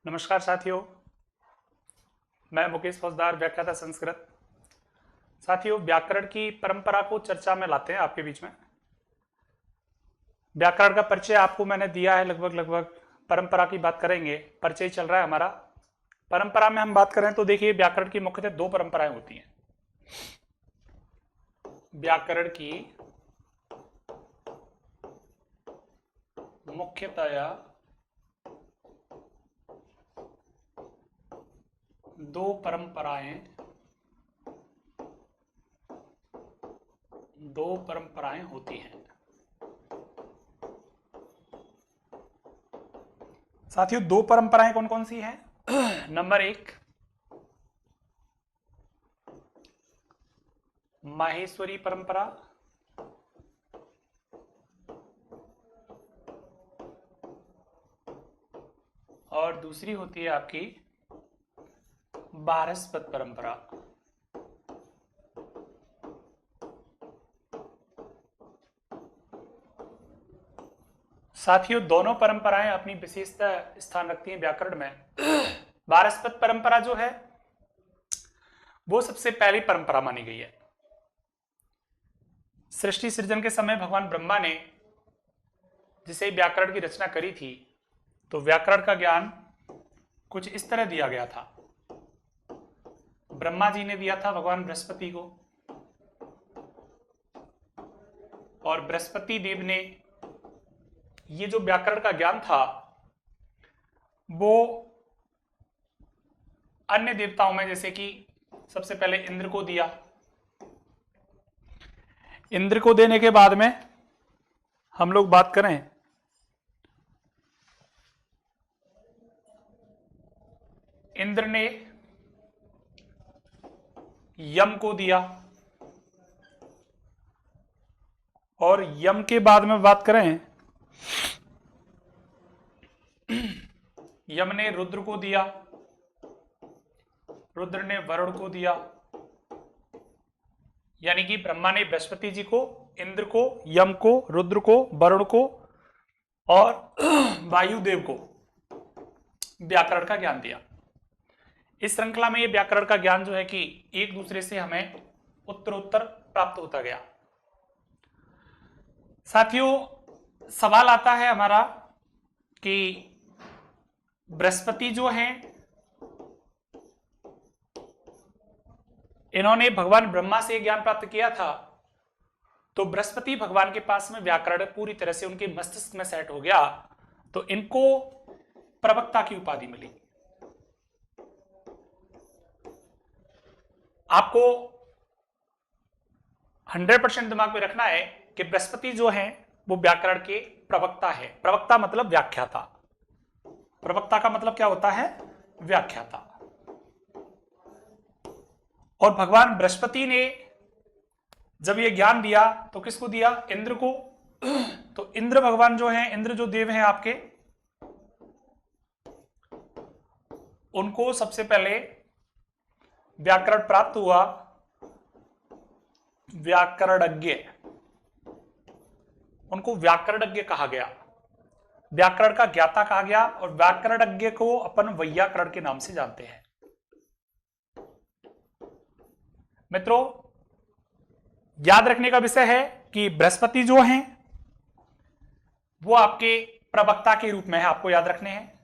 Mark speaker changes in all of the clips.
Speaker 1: नमस्कार साथियों, मैं मुकेश फौजदार, व्याख्याता संस्कृत। साथियों, व्याकरण की परंपरा को चर्चा में लाते हैं आपके बीच में। व्याकरण का परिचय आपको मैंने दिया है, लगभग परंपरा की बात करेंगे। परिचय चल रहा है हमारा। परंपरा में हम बात करें तो देखिए, व्याकरण की मुख्यतः दो परंपराएं होती हैं। व्याकरण की मुख्यतया दो परंपराएं होती हैं। साथियों, दो परंपराएं कौन कौन सी हैं? नंबर एक, माहेश्वरी परंपरा। और दूसरी होती है आपकी बारहस्पत परंपरा। साथियों, दोनों परंपराएं अपनी विशेषता स्थान रखती हैं व्याकरण में। बारहस्पत परंपरा जो है वो सबसे पहली परंपरा मानी गई है। सृष्टि सृजन के समय भगवान ब्रह्मा ने जिसे व्याकरण की रचना करी थी, तो व्याकरण का ज्ञान कुछ इस तरह दिया गया था। ब्रह्मा जी ने दिया था भगवान बृहस्पति को, और बृहस्पति देव ने ये जो व्याकरण का ज्ञान था वो अन्य देवताओं में, जैसे कि सबसे पहले इंद्र को दिया। इंद्र को देने के बाद में हम लोग बात करें इंद्र ने यम को दिया, और यम के बाद में बात करें यम ने रुद्र को दिया, रुद्र ने वरुण को दिया। यानी कि ब्रह्मा ने बृहस्पति जी को, इंद्र को, यम को, रुद्र को, वरुण को और वायुदेव को व्याकरण का ज्ञान दिया। इस श्रृंखला में ये व्याकरण का ज्ञान जो है कि एक दूसरे से हमें उत्तरोत्तर प्राप्त होता गया। साथियों, सवाल आता है हमारा कि बृहस्पति जो हैं, इन्होंने भगवान ब्रह्मा से ज्ञान प्राप्त किया था, तो बृहस्पति भगवान के पास में व्याकरण पूरी तरह से उनके मस्तिष्क में सेट हो गया, तो इनको प्रवक्ता की उपाधि मिली। आपको 100% दिमाग में रखना है कि बृहस्पति जो हैं वो व्याकरण के प्रवक्ता है। प्रवक्ता मतलब व्याख्याता। प्रवक्ता का मतलब क्या होता है? व्याख्याता। और भगवान बृहस्पति ने जब ये ज्ञान दिया तो किसको दिया? इंद्र को। तो इंद्र भगवान जो हैं, इंद्र जो देव हैं आपके, उनको सबसे पहले व्याकरण प्राप्त हुआ, व्याकरणज्ञ। उनको व्याकरणज्ञ कहा गया, व्याकरण का ज्ञाता कहा गया, और व्याकरणज्ञ को अपन वैयाकरण के नाम से जानते हैं। मित्रों, याद रखने का विषय है कि बृहस्पति जो हैं वो आपके प्रवक्ता के रूप में है, आपको याद रखने हैं,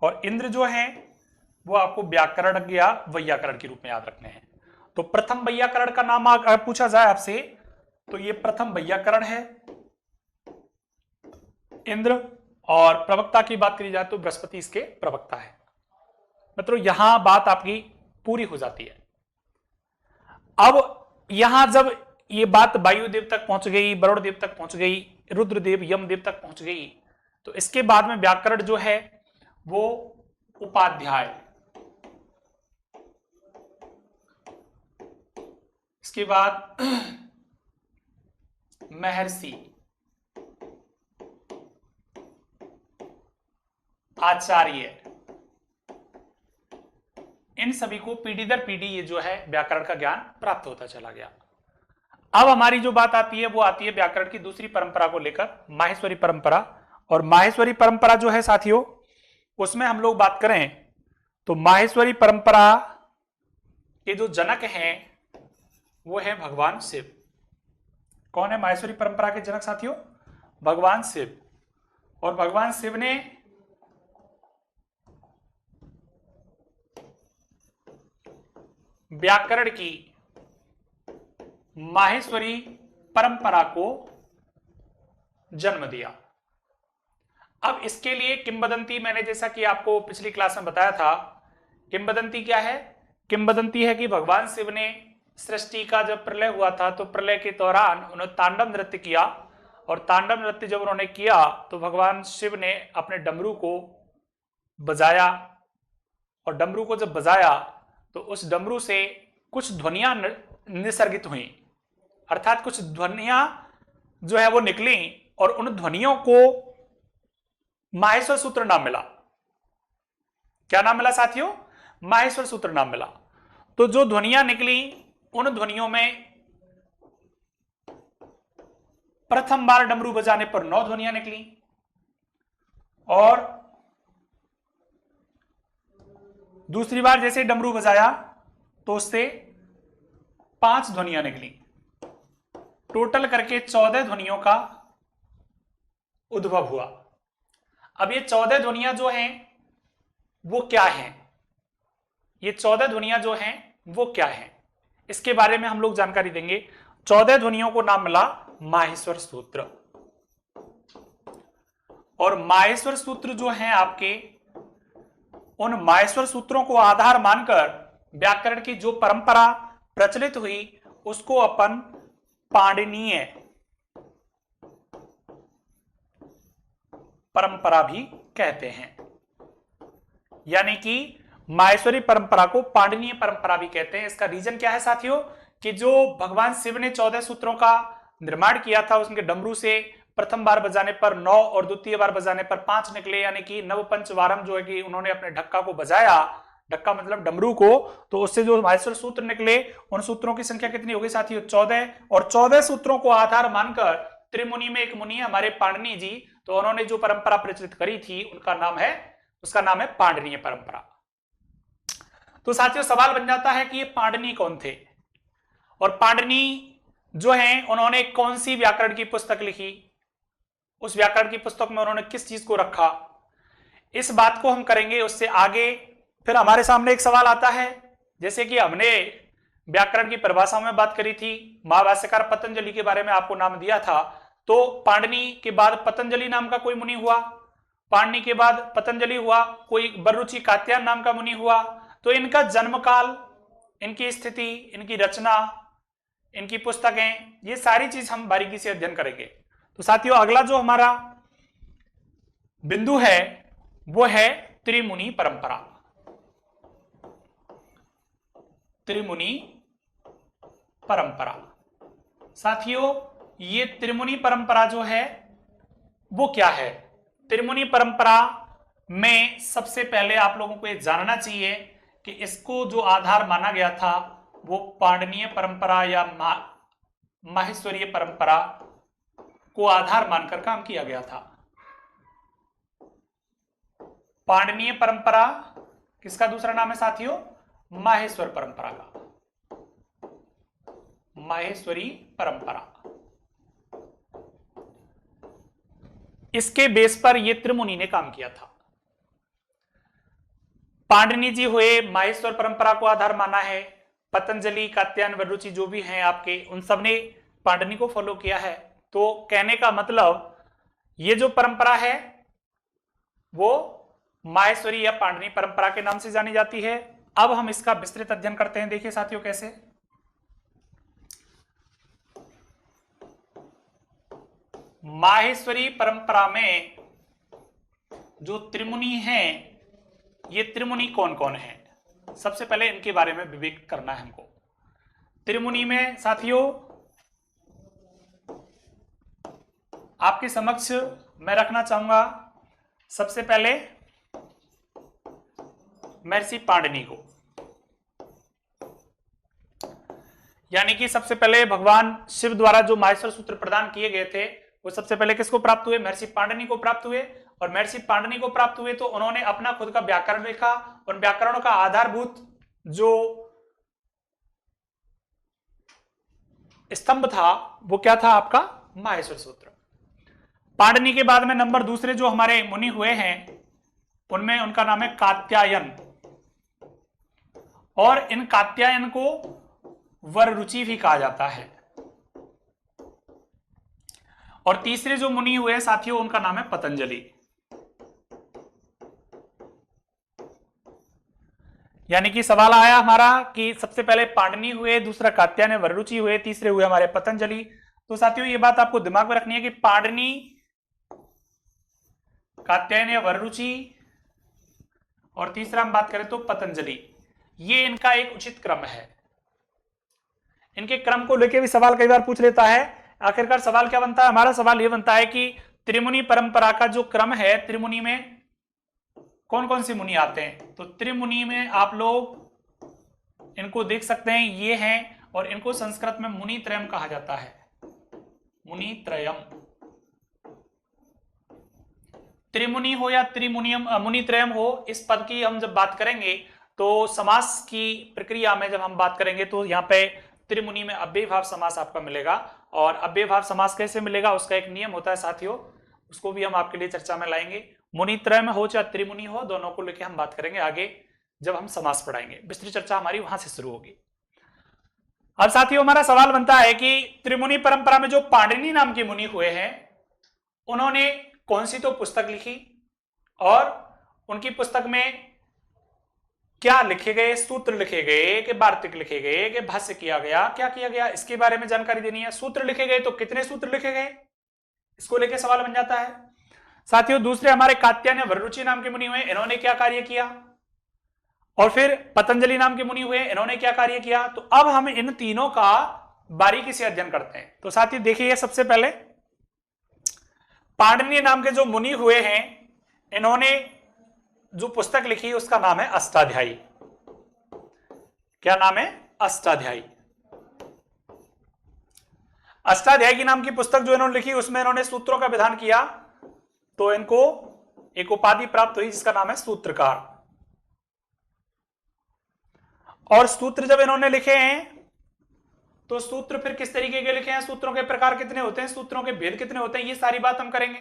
Speaker 1: और इंद्र जो हैं वो आपको व्याकरणज्ञ या वैयाकरण के रूप में याद रखने हैं। तो प्रथम वैयाकरण का नाम अगर पूछा जाए आपसे तो ये प्रथम वैयाकरण है, इंद्र, और प्रवक्ता की बात करी जाए तो बृहस्पति इसके प्रवक्ता है। मित्रों, यहां बात आपकी पूरी हो जाती है। अब यहां जब ये बात वायुदेव तक पहुंच गई, वरुण देव तक पहुंच गई, रुद्रदेव, यमदेव तक पहुंच गई, तो इसके बाद में व्याकरण जो है वो उपाध्याय, इसके बाद महर्षि, आचार्य, इन सभी को पीढ़ी दर पीढ़ी ये जो है व्याकरण का ज्ञान प्राप्त होता चला गया। अब हमारी जो बात आती है वो आती है व्याकरण की दूसरी परंपरा को लेकर, माहेश्वरी परंपरा। और माहेश्वरी परंपरा जो है साथियों, उसमें हम लोग बात करें तो माहेश्वरी परंपरा के जो जनक हैं वो है भगवान शिव। कौन है माहेश्वरी परंपरा के जनक साथियों? भगवान शिव। और भगवान शिव ने व्याकरण की माहेश्वरी परंपरा को जन्म दिया। अब इसके लिए किंवदंती, मैंने जैसा कि आपको पिछली क्लास में बताया था, किंवदंती क्या है? किंवदंती है कि भगवान शिव ने सृष्टि का जब प्रलय हुआ था तो प्रलय के दौरान उन्होंने तांडव नृत्य किया, और तांडव नृत्य जब उन्होंने किया तो भगवान शिव ने अपने डमरू को बजाया, और डमरू को जब बजाया तो उस डमरू से कुछ ध्वनियां निसर्गित हुई, अर्थात कुछ ध्वनियां जो है वो निकली, और उन ध्वनियों को माहेश्वर सूत्र नाम मिला। क्या नाम मिला साथियों? माहेश्वर सूत्र नाम मिला। तो जो ध्वनियां निकली उन ध्वनियों में प्रथम बार डमरू बजाने पर 9 ध्वनियां निकली, और दूसरी बार जैसे डमरू बजाया तो उससे 5 ध्वनियां निकली। टोटल करके 14 ध्वनियों का उद्भव हुआ। अब ये 14 ध्वनियां जो हैं वो क्या हैं? ये 14 ध्वनियां जो हैं वो क्या हैं, इसके बारे में हम लोग जानकारी देंगे। 14 ध्वनियों को नाम मिला माहेश्वर सूत्र। और माहेश्वर सूत्र जो हैं आपके, उन माहेश्वर सूत्रों को आधार मानकर व्याकरण की जो परंपरा प्रचलित हुई उसको अपन पाणिनीय परंपरा भी कहते हैं। यानी कि माहेश्वरी परंपरा को पाणिनीय परंपरा भी कहते हैं। इसका रीजन क्या है साथियों? कि जो भगवान शिव ने 14 सूत्रों का निर्माण किया था, उसके डमरू से प्रथम बार बजाने पर 9 और द्वितीय बार बजाने पर 5 निकले, यानी कि नव पंचवारम जो है कि उन्होंने अपने ढक्का को बजाया, ढक्का मतलब डमरू को, तो उससे जो माहेश्वर सूत्र निकले, उन सूत्रों की संख्या कितनी हो गई साथियों? 14। और 14 सूत्रों को आधार मानकर त्रिमुनि में एक मुनि हमारे पाणिनि जी, तो उन्होंने जो परंपरा प्रचलित करी थी उसका नाम है पाणिनीय परंपरा। तो साथियों सवाल बन जाता है कि ये पाणिनि कौन थे, और पाणिनि जो हैं उन्होंने कौन सी व्याकरण की पुस्तक लिखी, उस व्याकरण की पुस्तक में उन्होंने किस चीज को रखा, इस बात को हम करेंगे। उससे आगे फिर हमारे सामने एक सवाल आता है, जैसे कि हमने व्याकरण की परिभाषा में बात करी थी, महाभाष्यकार पतंजलि के बारे में आपको नाम दिया था, तो पाणिनि के बाद पतंजलि नाम का कोई मुनि हुआ, पाणिनि के बाद पतंजलि हुआ, कोई बर्रुचि कात्यायन नाम का मुनि हुआ। तो इनका जन्म काल, इनकी स्थिति, इनकी रचना, इनकी पुस्तकें, ये सारी चीज हम बारीकी से अध्ययन करेंगे। तो साथियों अगला जो हमारा बिंदु है वो है त्रिमुनि परंपरा। त्रिमुनि परंपरा साथियों, ये त्रिमुनि परंपरा जो है वो क्या है? त्रिमुनि परंपरा में सबसे पहले आप लोगों को ये जानना चाहिए कि इसको जो आधार माना गया था वो पाणिनीय परंपरा या माहेश्वरीय परंपरा को आधार मानकर काम किया गया था। पाणिनीय परंपरा किसका दूसरा नाम है साथियों? माहेश्वर परंपरा का, माहेश्वरी परंपरा। इसके बेस पर यह त्रिमुनि ने काम किया था। पाणिनि जी हुए, माहेश्वर परंपरा को आधार माना है, पतंजलि, कात्यायन, बर्रुचि जो भी हैं आपके, उन सब ने पाणिनि को फॉलो किया है। तो कहने का मतलब ये जो परंपरा है वो माहेश्वरी या पाणिनि परंपरा के नाम से जानी जाती है। अब हम इसका विस्तृत अध्ययन करते हैं। देखिए साथियों कैसे, माहेश्वरी परंपरा में जो त्रिमुनि हैं, ये त्रिमुनि कौन कौन है? सबसे पहले इनके बारे में विवेक करना है हमको। त्रिमुनि में साथियों आपके समक्ष मैं रखना चाहूंगा सबसे पहले महर्षि पाणिनि को, यानी कि सबसे पहले भगवान शिव द्वारा जो माहेश्वर सूत्र प्रदान किए गए थे वो सबसे पहले किसको प्राप्त हुए? महर्षि पाणिनि को प्राप्त हुए। और महर्षि पाणिनि को प्राप्त हुए तो उन्होंने अपना खुद का व्याकरण लिखा। उन व्याकरणों का आधारभूत जो स्तंभ था वो क्या था आपका? माहेश्वर सूत्र। पाणिनि के बाद में नंबर दूसरे जो हमारे मुनि हुए हैं उनमें उनका नाम है कात्यायन, और इन कात्यायन को वररुचि भी कहा जाता है। और तीसरे जो मुनि हुए साथियों उनका नाम है पतंजलि। यानी कि सवाल आया हमारा कि सबसे पहले पाणिनि हुए, दूसरा कात्यायन वररुचि हुए, तीसरे हुए हमारे पतंजलि। तो साथियों ये बात आपको दिमाग में रखनी है कि पाणिनि, कात्यायन या वररुचि और तीसरा हम बात करें तो पतंजलि, ये इनका एक उचित क्रम है। इनके क्रम को लेकर भी सवाल कई बार पूछ लेता है। आखिरकार सवाल क्या बनता है? हमारा सवाल यह बनता है कि त्रिमुनि परंपरा का जो क्रम है, त्रिमुनि में कौन कौन से मुनि आते हैं? तो त्रिमुनि में आप लोग इनको देख सकते हैं, ये हैं, और इनको संस्कृत में मुनि त्रयम कहा जाता है। मुनि त्रयम, त्रिमुनि हो या त्रिमुनियम, मुनि त्रयम हो, इस पद की हम जब बात करेंगे तो समास की प्रक्रिया में जब हम बात करेंगे तो यहाँ पे त्रिमुनि में अव्ययभाव समास आपका मिलेगा। और अव्ययभाव समास कैसे मिलेगा उसका एक नियम होता है साथियों, उसको भी हम आपके लिए चर्चा में लाएंगे। मुनि त्रय में हो चाहे त्रिमुनि हो, दोनों को लेकर हम बात करेंगे आगे जब हम समास पढ़ाएंगे। विस्तृत चर्चा हमारी वहां से शुरू होगी। अब साथियों हमारा सवाल बनता है कि त्रिमुनि परंपरा में जो पाणिनि नाम के मुनि हुए हैं उन्होंने कौन सी तो पुस्तक लिखी, और उनकी पुस्तक में क्या लिखे गए? सूत्र लिखे गए कि वार्तिक लिखे गए कि भाष्य किया गया, क्या किया गया, इसके बारे में जानकारी देनी है। सूत्र लिखे गए तो कितने सूत्र लिखे गए, इसको लेकर सवाल बन जाता है। साथियों दूसरे हमारे कात्यायन वररुचि नाम के मुनि हुए, इन्होंने क्या कार्य किया, और फिर पतंजलि नाम के मुनि हुए, इन्होंने क्या कार्य किया। तो अब हम इन तीनों का बारीकी से अध्ययन करते हैं। तो साथियों देखिए, सबसे पहले पाणिनि नाम के जो मुनि हुए हैं इन्होंने जो पुस्तक लिखी उसका नाम है अष्टाध्यायी। क्या नाम है? अष्टाध्यायी। अष्टाध्यायी की नाम की पुस्तक जो इन्होंने लिखी उसमें इन्होंने सूत्रों का विधान किया, तो इनको एक उपाधि प्राप्त हुई जिसका नाम है सूत्रकार। और सूत्र जब इन्होंने लिखे हैं तो सूत्र फिर किस तरीके के लिखे हैं, सूत्रों के प्रकार कितने होते हैं, सूत्रों के भेद कितने होते हैं, ये सारी बात हम करेंगे।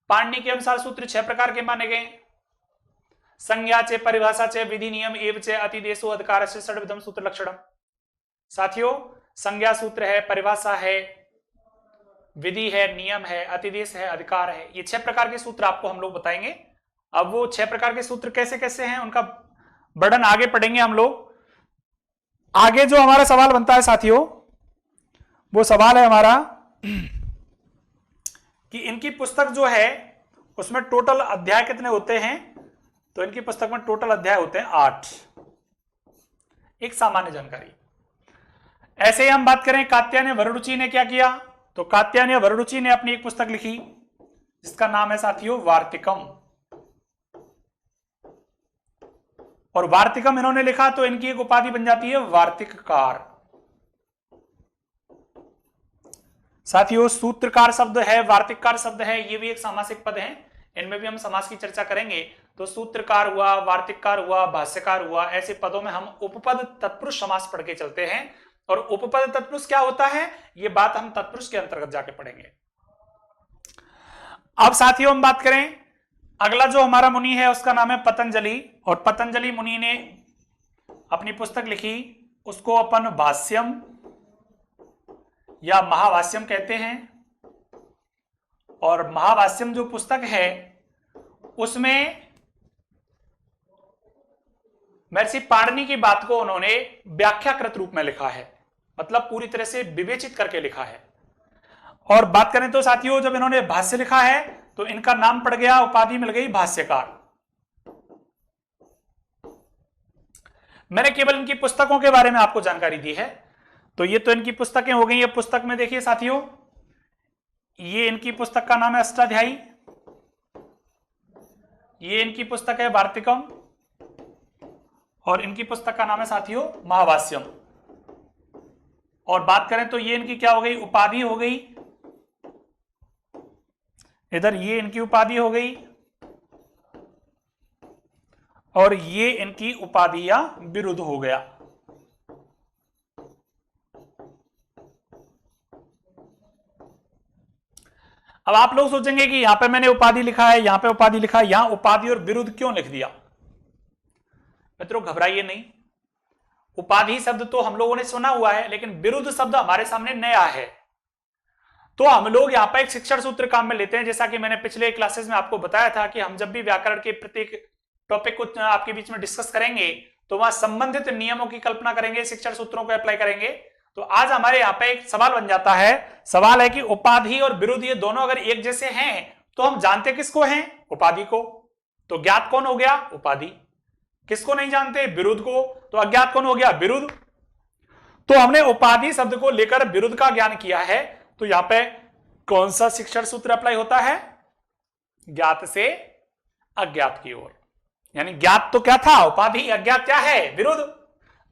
Speaker 1: पाणिनि के अनुसार सूत्र 6 प्रकार के माने गए: संज्ञा चे, परिभाषा चे, विधि नियम एवं चे, अतिदेशो अधिकार से षड्विधम सूत्र लक्षणम। साथियों संज्ञा सूत्र है, परिभाषा है, विधि है, नियम है, अतिदेश है, अधिकार है, ये 6 प्रकार के सूत्र आपको हम लोग बताएंगे। अब वो 6 प्रकार के सूत्र कैसे कैसे हैं उनका वर्णन आगे पढ़ेंगे हम लोग। आगे जो हमारा सवाल बनता है साथियों वो सवाल है हमारा कि इनकी पुस्तक जो है उसमें टोटल अध्याय कितने होते हैं। तो इनकी पुस्तक में टोटल अध्याय होते हैं 8। एक सामान्य जानकारी। ऐसे ही हम बात करें कात्यायन वररुचि ने क्या किया, तो कात्यायन वररुचि ने अपनी एक पुस्तक लिखी जिसका नाम है साथियों वार्तिकम। और वार्तिकम इन्होंने लिखा तो इनकी एक उपाधि बन जाती है वार्तिककार। साथियों सूत्रकार शब्द है, वार्तिककार शब्द है, ये भी एक सामासिक पद है, इनमें भी हम समास की चर्चा करेंगे। तो सूत्रकार हुआ, वार्तिककार हुआ, भाष्यकार हुआ, ऐसे पदों में हम उपपद तत्पुरुष समास पढ़ के चलते हैं। और उपपद तत्पुरुष क्या होता है ये बात हम तत्पुरुष के अंतर्गत जाके पढ़ेंगे। अब साथियों हम बात करें, अगला जो हमारा मुनि है उसका नाम है पतंजलि। और पतंजलि मुनि ने अपनी पुस्तक लिखी, उसको अपन भाष्यम या महाभाष्यम कहते हैं। और महाभाष्यम जो पुस्तक है उसमें महर्षि पाणिनि की बात को उन्होंने व्याख्याकृत रूप में लिखा है, मतलब पूरी तरह से विवेचित करके लिखा है। और बात करें तो साथियों जब इन्होंने भाष्य लिखा है तो इनका नाम पड़ गया, उपाधि मिल गई भाष्यकार। मैंने केवल इनकी पुस्तकों के बारे में आपको जानकारी दी है। तो ये तो इनकी पुस्तकें हो गई। ये पुस्तक में देखिए साथियों, ये इनकी पुस्तक का नाम है अष्टाध्यायी, ये इनकी पुस्तक है वार्तिकम, और इनकी पुस्तक का नाम है साथियों महाभाष्यम। और बात करें तो ये इनकी क्या हो गई, उपाधि हो गई। इधर ये इनकी उपाधि हो गई और ये इनकी उपाधि या बिरुद हो गया। अब आप लोग सोचेंगे कि यहां पे मैंने उपाधि लिखा है, यहां पे उपाधि लिखा है, यहां उपाधि और बिरुद क्यों लिख दिया? मित्रों घबराइए नहीं, उपाधि शब्द तो हम लोगों ने सुना हुआ है, लेकिन बिरुद शब्द हमारे सामने नया है। तो हम लोग यहाँ पर एक शिक्षण सूत्र काम में लेते हैं। जैसा कि मैंने पिछले क्लासेस में आपको बताया था कि हम जब भी व्याकरण के प्रत्येक टॉपिक को आपके बीच में डिस्कस करेंगे तो वहां संबंधित नियमों की कल्पना करेंगे, शिक्षण सूत्रों को अप्लाई करेंगे। तो आज हमारे यहाँ पे एक सवाल बन जाता है, सवाल है कि उपाधि और बिरुद ये दोनों अगर एक जैसे हैं तो हम जानते किसको हैं? उपाधि को। तो ज्ञात कौन हो गया? उपाधि। किसको नहीं जानते? बिरुद को। तो अज्ञात कौन हो गया? बिरुद। तो हमने उपाधि शब्द को लेकर बिरुद का ज्ञान किया है। तो यहां पे कौन सा शिक्षण सूत्र अप्लाई होता है? ज्ञात से अज्ञात की ओर। यानी ज्ञात तो क्या था? उपाधि। अज्ञात क्या है? बिरुद।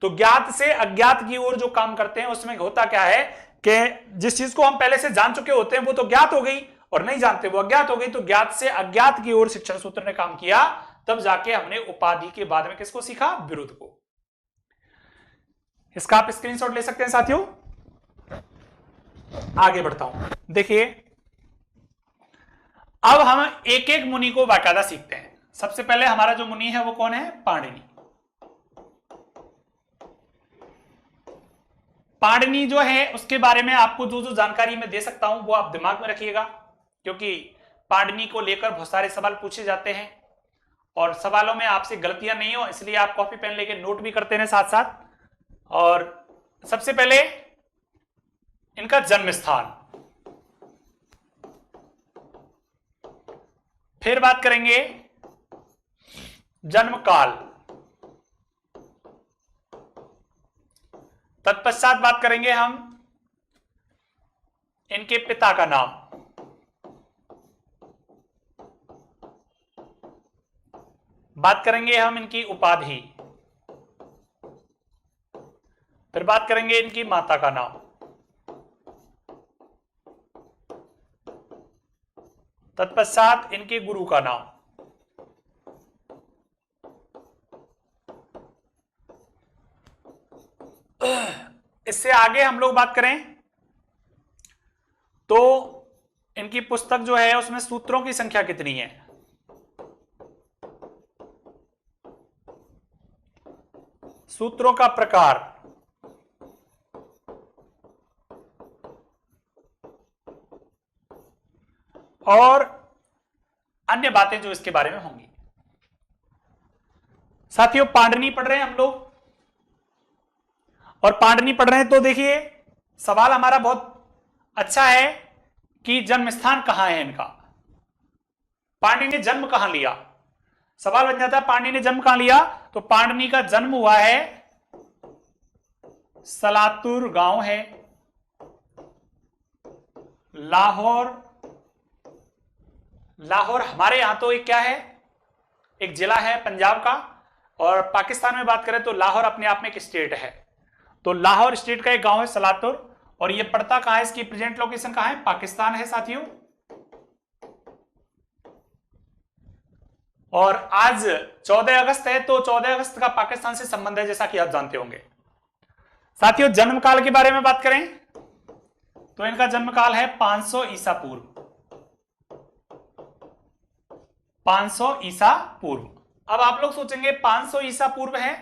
Speaker 1: तो ज्ञात से अज्ञात की ओर जो काम करते हैं उसमें होता क्या है कि जिस चीज को हम पहले से जान चुके होते हैं वो तो ज्ञात हो गई, और नहीं जानते वो अज्ञात हो गई। तो ज्ञात से अज्ञात की ओर शिक्षण सूत्र ने काम किया, तब जाके हमने उपाधि के बाद में किसको सीखा? बिरुद को। इसका आप स्क्रीनशॉट ले सकते हैं साथियों। आगे बढ़ता हूं, देखिए अब हम एक एक मुनि को बाकायदा सीखते हैं। सबसे पहले हमारा जो मुनि है वो कौन है? पाणिनि। पाणिनि जो है उसके बारे में आपको जो जो जानकारी मैं दे सकता हूं वो आप दिमाग में रखिएगा, क्योंकि पाणिनि को लेकर बहुत सारे सवाल पूछे जाते हैं और सवालों में आपसे गलतियां नहीं हो इसलिए आप कॉपी पेन लेके नोट भी करते हैं साथ साथ। और सबसे पहले इनका जन्म स्थान, फिर बात करेंगे जन्म काल, तत्पश्चात बात करेंगे हम इनके पिता का नाम, बात करेंगे हम इनकी उपाधि, फिर बात करेंगे इनकी माता का नाम, तत्पश्चात इनके गुरु का नाम, इससे आगे हम लोग बात करें तो इनकी पुस्तक जो है उसमें सूत्रों की संख्या कितनी है, सूत्रों का प्रकार, और अन्य बातें जो इसके बारे में होंगी। साथियों पाणिनि पढ़ रहे हैं हम लोग, और पाणिनि पढ़ रहे हैं तो देखिए सवाल हमारा बहुत अच्छा है कि जन्म स्थान कहां है इनका, पाणिनि ने जन्म कहां लिया। सवाल बन जाता है पाणिनि ने जन्म कहां लिया, तो पाणिनि का जन्म हुआ है सलातुर गांव है, लाहौर। लाहौर हमारे यहां तो एक क्या है, एक जिला है पंजाब का, और पाकिस्तान में बात करें तो लाहौर अपने आप में एक स्टेट है। तो लाहौर स्टेट का एक गांव है सलातुर, और ये पड़ता कहां है, इसकी प्रेजेंट लोकेशन कहां है, पाकिस्तान है साथियों। और आज 14 अगस्त है, तो 14 अगस्त का पाकिस्तान से संबंध है जैसा कि आप जानते होंगे। साथियों जन्म काल के बारे में बात करें तो इनका जन्म काल है 500 ईसा पूर्व, 500 ईसा पूर्व। अब आप लोग सोचेंगे 500 ईसा पूर्व है,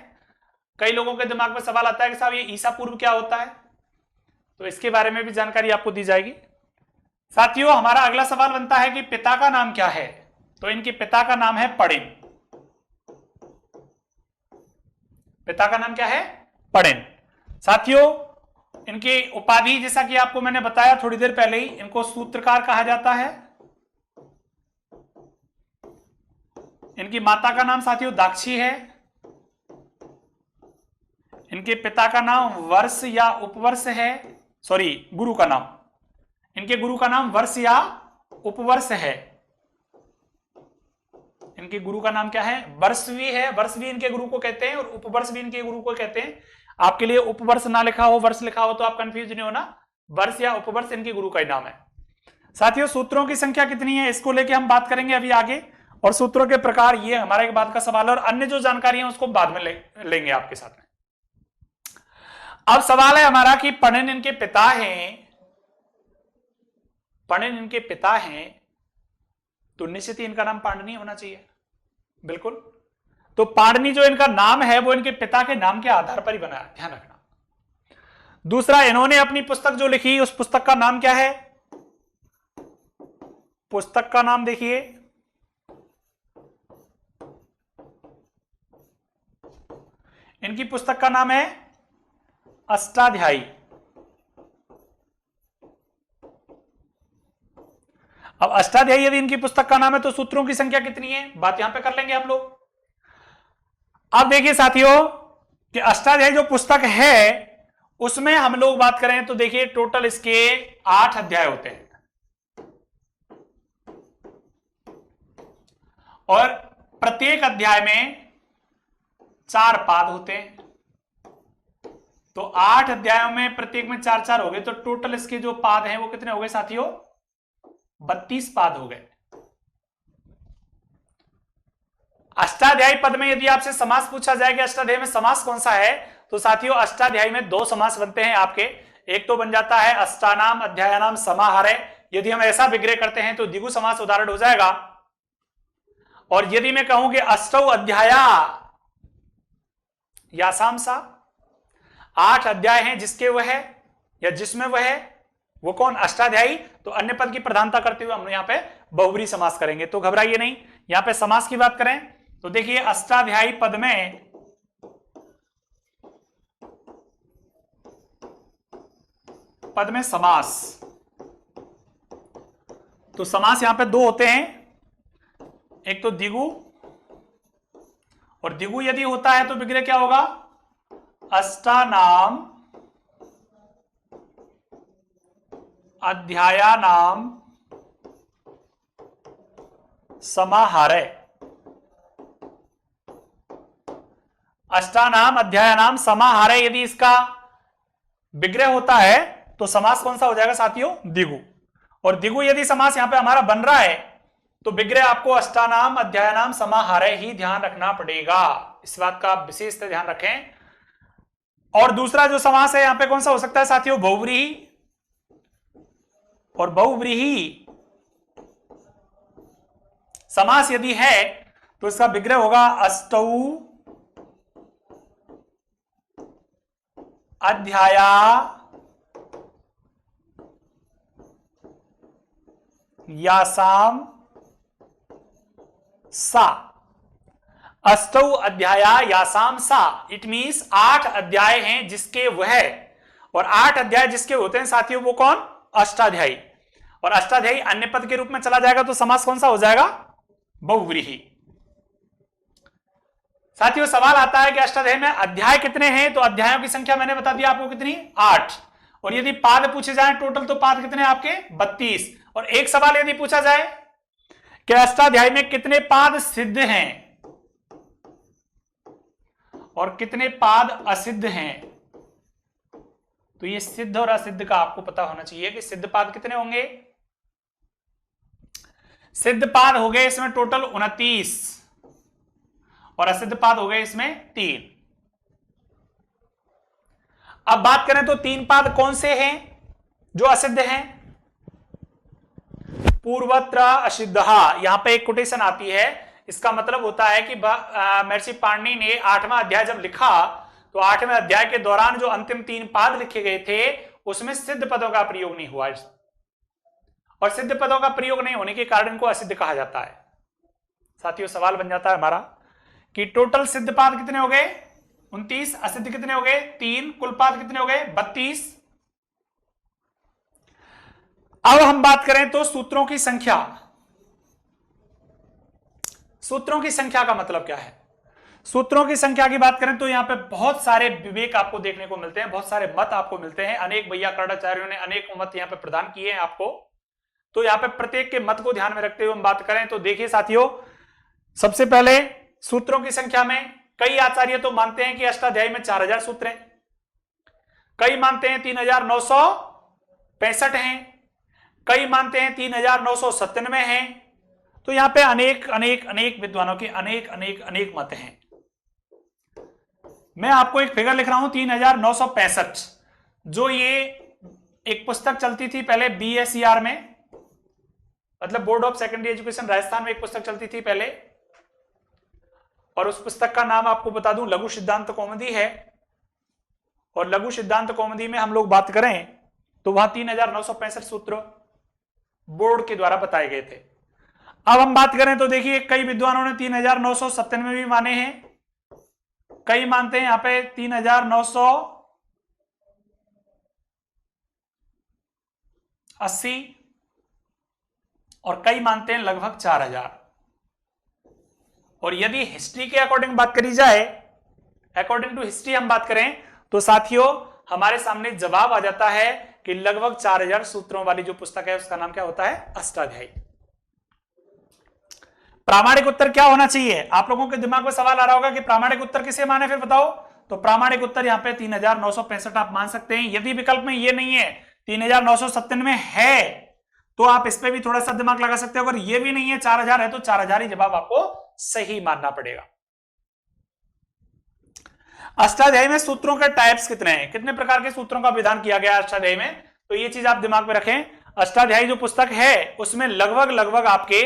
Speaker 1: कई लोगों के दिमाग में सवाल आता है कि साहब ये ईसा पूर्व क्या होता है, तो इसके बारे में भी जानकारी आपको दी जाएगी। साथियों हमारा अगला सवाल बनता है कि पिता का नाम क्या है, तो इनके पिता का नाम है पड़िन। पिता का नाम क्या है, पड़िन। साथियों इनकी उपाधि जैसा कि आपको मैंने बताया थोड़ी देर पहले ही, इनको सूत्रकार कहा जाता है। इनकी माता का नाम साथियों दाक्षी है। इनके पिता का नाम वर्ष या उपवर्ष है, सॉरी गुरु का नाम, इनके गुरु का नाम वर्ष या उपवर्ष है। इनके गुरु का नाम क्या है, वर्षवी है। वर्षवी इनके गुरु को कहते हैं और उपवर्ष भी इनके गुरु को कहते हैं। आपके लिए उपवर्ष ना लिखा हो वर्ष लिखा हो तो आप कंफ्यूज नहीं होना, वर्ष या उपवर्ष इनके गुरु का ही नाम है। साथियों सूत्रों की संख्या कितनी है इसको लेके हम बात करेंगे अभी आगे, और सूत्रों के प्रकार, ये हमारा एक बात का सवाल है, और अन्य जो जानकारी है उसको बाद में लेंगे आपके साथ में। अब सवाल है हमारा कि पणिन इनके पिता हैं, पणिन इनके पिता हैं, तो निश्चित ही इनका नाम पाणिनि होना चाहिए, बिल्कुल। तो पाणिनि जो इनका नाम है वो इनके पिता के नाम के आधार पर ही बना है, ध्यान रखना। दूसरा, इन्होंने अपनी पुस्तक जो लिखी उस पुस्तक का नाम क्या है, पुस्तक का नाम देखिए, इनकी पुस्तक का नाम है अष्टाध्यायी। अब अष्टाध्यायी यदि इनकी पुस्तक का नाम है तो सूत्रों की संख्या कितनी है, बात यहां पे कर लेंगे हम लोग। अब देखिए साथियों कि अष्टाध्यायी जो पुस्तक है उसमें हम लोग बात करें तो देखिए टोटल इसके 8 अध्याय होते हैं, और प्रत्येक अध्याय में 4 पाद होते हैं। तो 8 अध्यायों में प्रत्येक में 4-4 हो गए, तो टोटल इसके जो पाद हैं वो कितने हो गए साथियों, 32 पाद हो गए। अष्टाध्यायी पद में यदि आपसे समास पूछा जाए कि अष्टाध्यायी में समास कौन सा है, तो साथियों अष्टाध्यायी में 2 समास बनते हैं आपके। एक तो बन जाता है अष्टानाम अध्यायानाम समाहारे, यदि हम ऐसा विग्रह करते हैं तो द्विगु समास उदाहरण हो जाएगा। और यदि मैं कहूं कि अष्टौ अध्याया यासाम सा, 8 अध्याय हैं जिसके वह है या जिसमें वह है, वो कौन, अष्टाध्यायी। तो अन्य पद की प्रधानता करते हुए हम यहां पे बहुब्री समास करेंगे, तो घबराइए नहीं। यहां पे समास की बात करें तो देखिए अष्टाध्यायी पद में समास, तो समास यहां पे 2 होते हैं, एक तो द्विगु, और द्विगु यदि होता है तो विग्रह क्या होगा, अष्टानाम अध्यायानाम समाहारे। अष्टानाम अध्यायानाम समाहारे यदि इसका विग्रह होता है तो समास कौन सा हो जाएगा साथियों, द्विगु। और द्विगु यदि समास यहां पे हमारा बन रहा है तो विग्रह आपको अष्टानाम अध्यायानाम समाहारे ही ध्यान रखना पड़ेगा, इस बात का विशेष ध्यान रखें। और दूसरा जो समास है यहां पे कौन सा हो सकता है साथियों, बहुव्रीहि। और बहुव्रीहि समास यदि है तो इसका विग्रह होगा अष्टौ अध्याया यासाम सा। अष्टौ अध्याया यासाम सा, इट मीन्स 8 अध्याय हैं जिसके वह, और 8 अध्याय जिसके होते हैं साथियों वो कौन, अष्टाध्यायी। और अष्टाध्यायी अन्य पद के रूप में चला जाएगा तो समास कौन सा हो जाएगा, बहुव्रीहि। साथियों सवाल आता है कि अष्टाध्यायी में अध्याय कितने हैं, तो अध्यायों की संख्या मैंने बता दिया आपको कितनी, 8। और यदि पाद पूछे जाए टोटल तो पाद कितने आपके 32। और एक सवाल यदि पूछा जाए कि अष्टाध्यायी में कितने पाद सिद्ध हैं और कितने पाद असिद्ध हैं, तो ये सिद्ध और असिद्ध का आपको पता होना चाहिए कि सिद्ध पाद कितने होंगे। सिद्ध पाद हो गए इसमें टोटल 29, और असिद्ध पाद हो गए इसमें 3। अब बात करें तो 3 पाद कौन से हैं जो असिद्ध हैं, पूर्वत्र असिद्धः, यहां पे एक कोटेशन आती है, इसका मतलब होता है कि महर्षि पाणिनि ने 8वां अध्याय जब लिखा तो 8वें अध्याय के दौरान जो अंतिम 3 पाद लिखे गए थे उसमें सिद्ध पदों का प्रयोग नहीं हुआ, और सिद्ध पदों का प्रयोग नहीं होने के कारण इनको असिद्ध कहा जाता है। साथियों सवाल बन जाता है हमारा कि टोटल सिद्ध पाद कितने हो गए 29, असिद्ध कितने हो गए 3, कुल पाद कितने हो गए 32। अब हम बात करें तो सूत्रों की संख्या, सूत्रों की संख्या का मतलब क्या है। सूत्रों की संख्या की बात करें तो यहां पे बहुत सारे विवेक आपको देखने को मिलते हैं, बहुत सारे मत आपको मिलते हैं, अनेक वैयाकरणाचार्यों ने अनेक मत यहां पे प्रदान किए हैं आपको। तो यहां पे प्रत्येक के मत को ध्यान में रखते हुए हम बात करें तो देखिए साथियों, सबसे पहले सूत्रों की संख्या में कई आचार्य तो मानते हैं कि अष्टाध्यायी में 4000 सूत्र हैं, कई मानते हैं 3965 हैं, कई मानते हैं 3997 है। तो यहां पे अनेक अनेक अनेक विद्वानों के अनेक अनेक अनेक मत हैं। मैं आपको एक फिगर लिख रहा हूं 3965, जो ये एक पुस्तक चलती थी पहले BSER में, मतलब board of secondary education Rajasthan में एक पुस्तक चलती थी पहले, और उस पुस्तक का नाम आपको बता दूं लघु सिद्धांत कौमुदी है। और लघु सिद्धांत कौमुदी में हम लोग बात करें तो वहां 3965 सूत्र बोर्ड के द्वारा बताए गए थे। अब हम बात करें तो देखिए कई विद्वानों ने 3997 भी माने हैं, कई मानते हैं यहां पे 3980, और कई मानते हैं लगभग 4000। और यदि हिस्ट्री के अकॉर्डिंग बात करी जाए, अकॉर्डिंग टू हिस्ट्री हम बात करें तो साथियों हमारे सामने जवाब आ जाता है कि लगभग 4000 सूत्रों वाली जो पुस्तक है उसका नाम क्या होता है? अष्टाध्यायी। प्रामाणिक उत्तर क्या होना चाहिए? आप लोगों के दिमाग में सवाल आ रहा होगा कि प्रामाणिक उत्तर किसे माने, फिर बताओ। तो प्रामाणिक उत्तर यहां पे 3965 आप मान सकते हैं। यदि विकल्प में ये नहीं है, 3997 है, तो आप इस पे भी थोड़ा सा दिमाग लगा सकते हो। अगर ये भी नहीं है, 4000 है, तो 4000 ही जवाब आपको सही मानना पड़ेगा। अष्टाध्यायी में सूत्रों के टाइप्स कितने हैं, कितने प्रकार के सूत्रों का विधान किया गया है अष्टाध्यायी में, तो ये चीज आप दिमाग में रखें। अष्टाध्यायी जो पुस्तक है उसमें लगभग लगभग आपके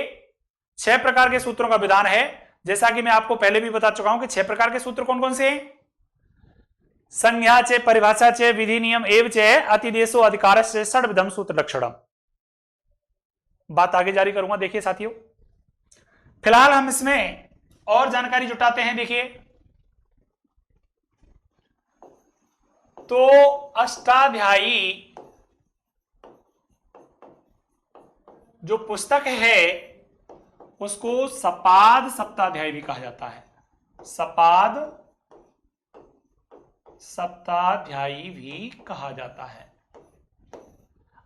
Speaker 1: 6 प्रकार के सूत्रों का विधान है। जैसा कि मैं आपको पहले भी बता चुका हूं कि 6 प्रकार के सूत्र कौन कौन से हैं? संज्ञा चे, परिभाषा चे, विधि नियम एवं चे, अतिदेशो अधिकार से षड्विधम सूत्र लक्षणम। बात आगे जारी करूंगा। देखिए साथियों, फिलहाल हम इसमें और जानकारी जुटाते हैं। देखिए तो अष्टाध्यायी जो पुस्तक है उसको सपाद सप्ताध्यायी भी कहा जाता है। सपाद सप्ताध्यायी भी कहा जाता है।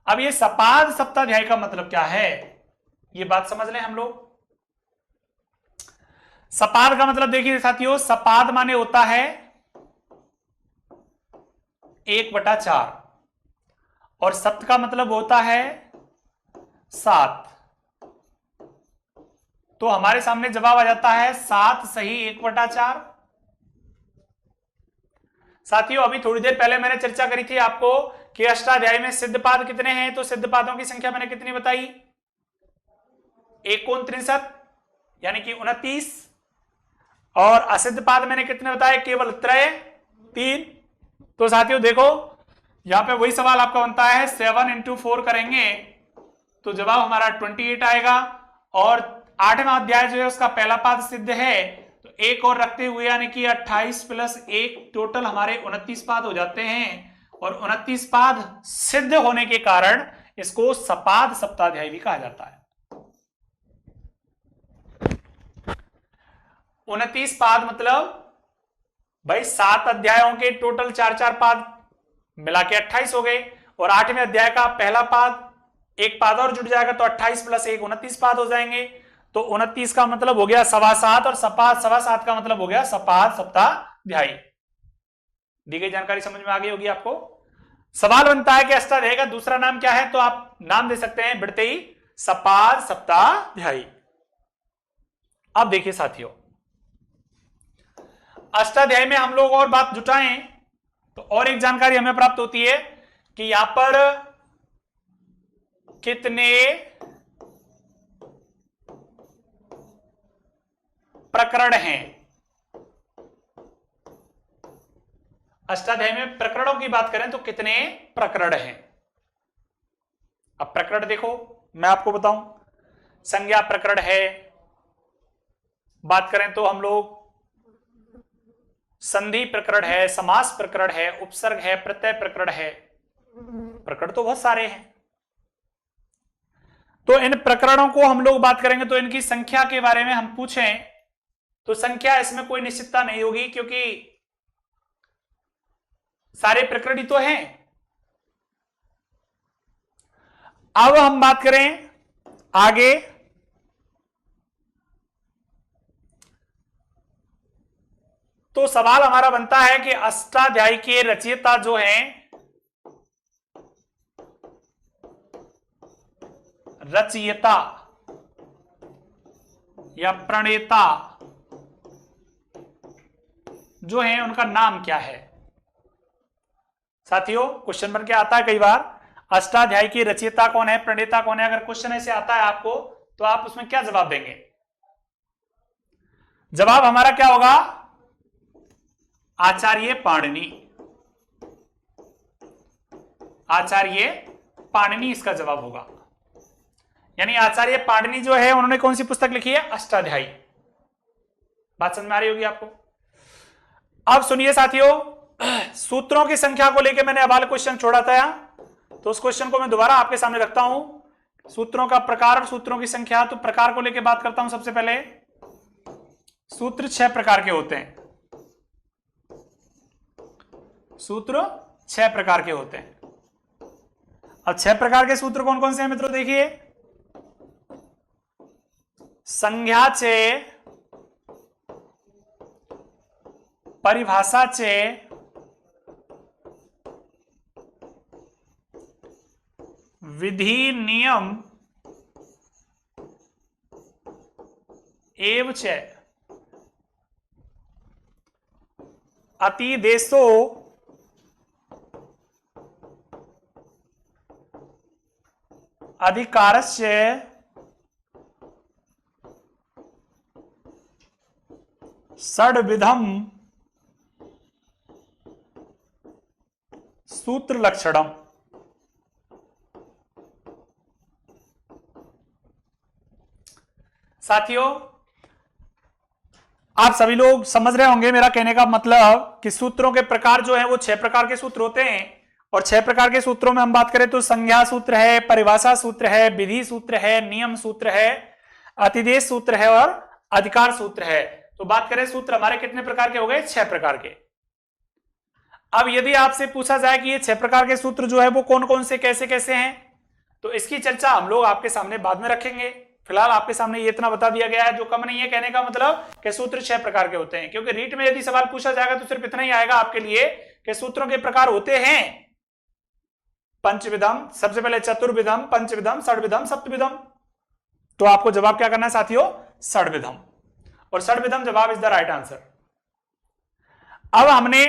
Speaker 1: अब ये सपाद सप्ताध्यायी का मतलब क्या है, ये बात समझ लें हम लोग। सपाद का मतलब देखिए साथियों, सपाद माने होता है 1/4, और सप्त का मतलब होता है 7। तो हमारे सामने जवाब आ जाता है 7 सही 1/4। साथियों अभी थोड़ी देर पहले मैंने चर्चा करी थी आपको कि अष्टाध्यायी में सिद्धपाद कितने हैं, तो सिद्धपादों की संख्या मैंने कितनी बताई? 163 यानी कि 29, और असिद्ध पाद मैंने कितने बताए? केवल त्रय 3। तो साथियों देखो यहां पे वही सवाल आपका बनता है, 7 × 4 करेंगे तो जवाब हमारा 28 आएगा। और 8वां अध्याय जो है उसका पहला पाद सिद्ध है, तो एक और रखते हुए यानी कि 28 + 1 टोटल हमारे 29 पाद हो जाते हैं। और 29 पाद सिद्ध होने के कारण इसको सपाद सप्ताध्यायी भी कहा जाता है। 29 पाद मतलब भाई 7 अध्यायों के टोटल 4-4 पाद मिला के 28 हो गए, और 8वें अध्याय का पहला पाद एक पाद और जुड़ जाएगा, तो 28 + 1 29 पाद हो जाएंगे। तो 29 का मतलब हो गया 7.25, और सपाद 7.25 का मतलब हो गया सपाद सप्ताध्यायी। दी गई जानकारी समझ में आ गई होगी आपको। सवाल बनता है कि अष्टाध्यायी का दूसरा नाम क्या है, तो आप नाम दे सकते हैं बढ़ते सपाद सप्ताध्यायी। अब देखिए साथियों, अष्टाध्यायी में हम लोग और बात जुटाएं तो और एक जानकारी हमें प्राप्त होती है कि यहां पर कितने प्रकरण हैं। अष्टाध्यायी में प्रकरणों की बात करें तो कितने प्रकरण हैं। अब प्रकरण देखो मैं आपको बताऊं, संज्ञा प्रकरण है, बात करें तो हम लोग संधि प्रकरण है, समास प्रकरण है, उपसर्ग है, प्रत्यय प्रकरण है। प्रकरण तो बहुत सारे हैं। तो इन प्रकरणों को हम लोग बात करेंगे तो इनकी संख्या के बारे में हम पूछें तो संख्या इसमें कोई निश्चितता नहीं होगी, क्योंकि सारे प्रकरण ही तो हैं। अब हम बात करें आगे, तो सवाल हमारा बनता है कि अष्टाध्यायी के रचयिता जो हैं रचयिता या प्रणेता जो है उनका नाम क्या है? साथियों क्वेश्चन बन के आता है कई बार, अष्टाध्यायी की रचयिता कौन है, प्रणेता कौन है। अगर क्वेश्चन ऐसे आता है आपको तो आप उसमें क्या जवाब देंगे? जवाब हमारा क्या होगा? आचार्य पाणिनि। आचार्य पाणिनि इसका जवाब होगा। यानी आचार्य पाणिनि जो है उन्होंने कौन सी पुस्तक लिखी है? अष्टाध्यायी। बात समझ में आ रही होगी आपको। अब सुनिए साथियों, सूत्रों की संख्या को लेकर मैंने अवाल क्वेश्चन छोड़ा था यहां, तो उस क्वेश्चन को मैं दोबारा आपके सामने रखता हूं। सूत्रों का प्रकार और सूत्रों की संख्या। तो प्रकार को लेकर बात करता हूं। सबसे पहले सूत्र 6 प्रकार के होते हैं। सूत्र 6 प्रकार के होते हैं। अब 6 प्रकार के सूत्र कौन कौन से हैं मित्रों? देखिए, संज्ञाचे, परिभाषाचे, विधि नियम एवं च अतिदेशो अधिकारस्य षड्विधम सूत्र लक्षणम। साथियों आप सभी लोग समझ रहे होंगे मेरा कहने का मतलब कि सूत्रों के प्रकार जो है वो 6 प्रकार के सूत्र होते हैं। और 6 प्रकार के सूत्रों में हम बात करें तो संज्ञा सूत्र है, परिभाषा सूत्र है, विधि सूत्र है, नियम सूत्र है, अतिदेश सूत्र है और अधिकार सूत्र है। तो बात करें सूत्र हमारे कितने प्रकार के हो गए? 6 प्रकार के। अब यदि आपसे पूछा जाए कि ये 6 प्रकार के सूत्र जो है वो कौन कौन से कैसे कैसे हैं, तो इसकी चर्चा हम लोग आपके सामने बाद में रखेंगे। फिलहाल आपके सामने ये इतना बता दिया गया है, जो कम नहीं है। कहने का मतलब कि सूत्र 6 प्रकार के होते हैं, क्योंकि रीट में यदि सवाल पूछा जाएगा तो सिर्फ इतना ही आएगा आपके लिए कि सूत्रों के प्रकार होते हैं पंचविधम, सबसे पहले चतुर्विधम, पंचविधम, षड्विधम, सप्तविधम। तो आपको जवाब क्या करना है साथियों? षड्विधम। और षड्विधम जवाब इज द राइट आंसर। अब हमने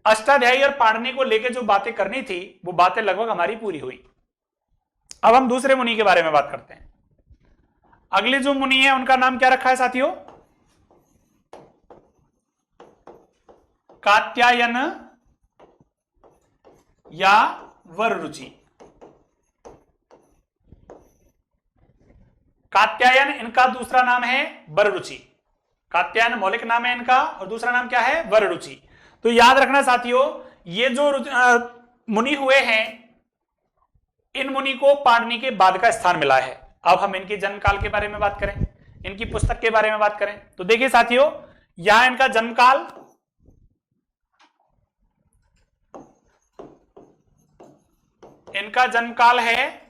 Speaker 1: अष्टाध्यायी और पाणिनि को लेकर जो बातें करनी थी वो बातें लगभग हमारी पूरी हुई। अब हम दूसरे मुनि के बारे में बात करते हैं। अगले जो मुनि है उनका नाम क्या रखा है साथियों? कात्यायन या वररुचि। कात्यायन इनका दूसरा नाम है वररुचि। कात्यायन मौलिक नाम है इनका और दूसरा नाम क्या है? वररुचि। तो याद रखना साथियों, ये जो मुनि हुए हैं इन मुनि को पाणिनि के बाद का स्थान मिला है। अब हम इनके जन्म काल के बारे में बात करें, इनकी पुस्तक के बारे में बात करें तो देखिए साथियों, यहां इनका जन्म काल है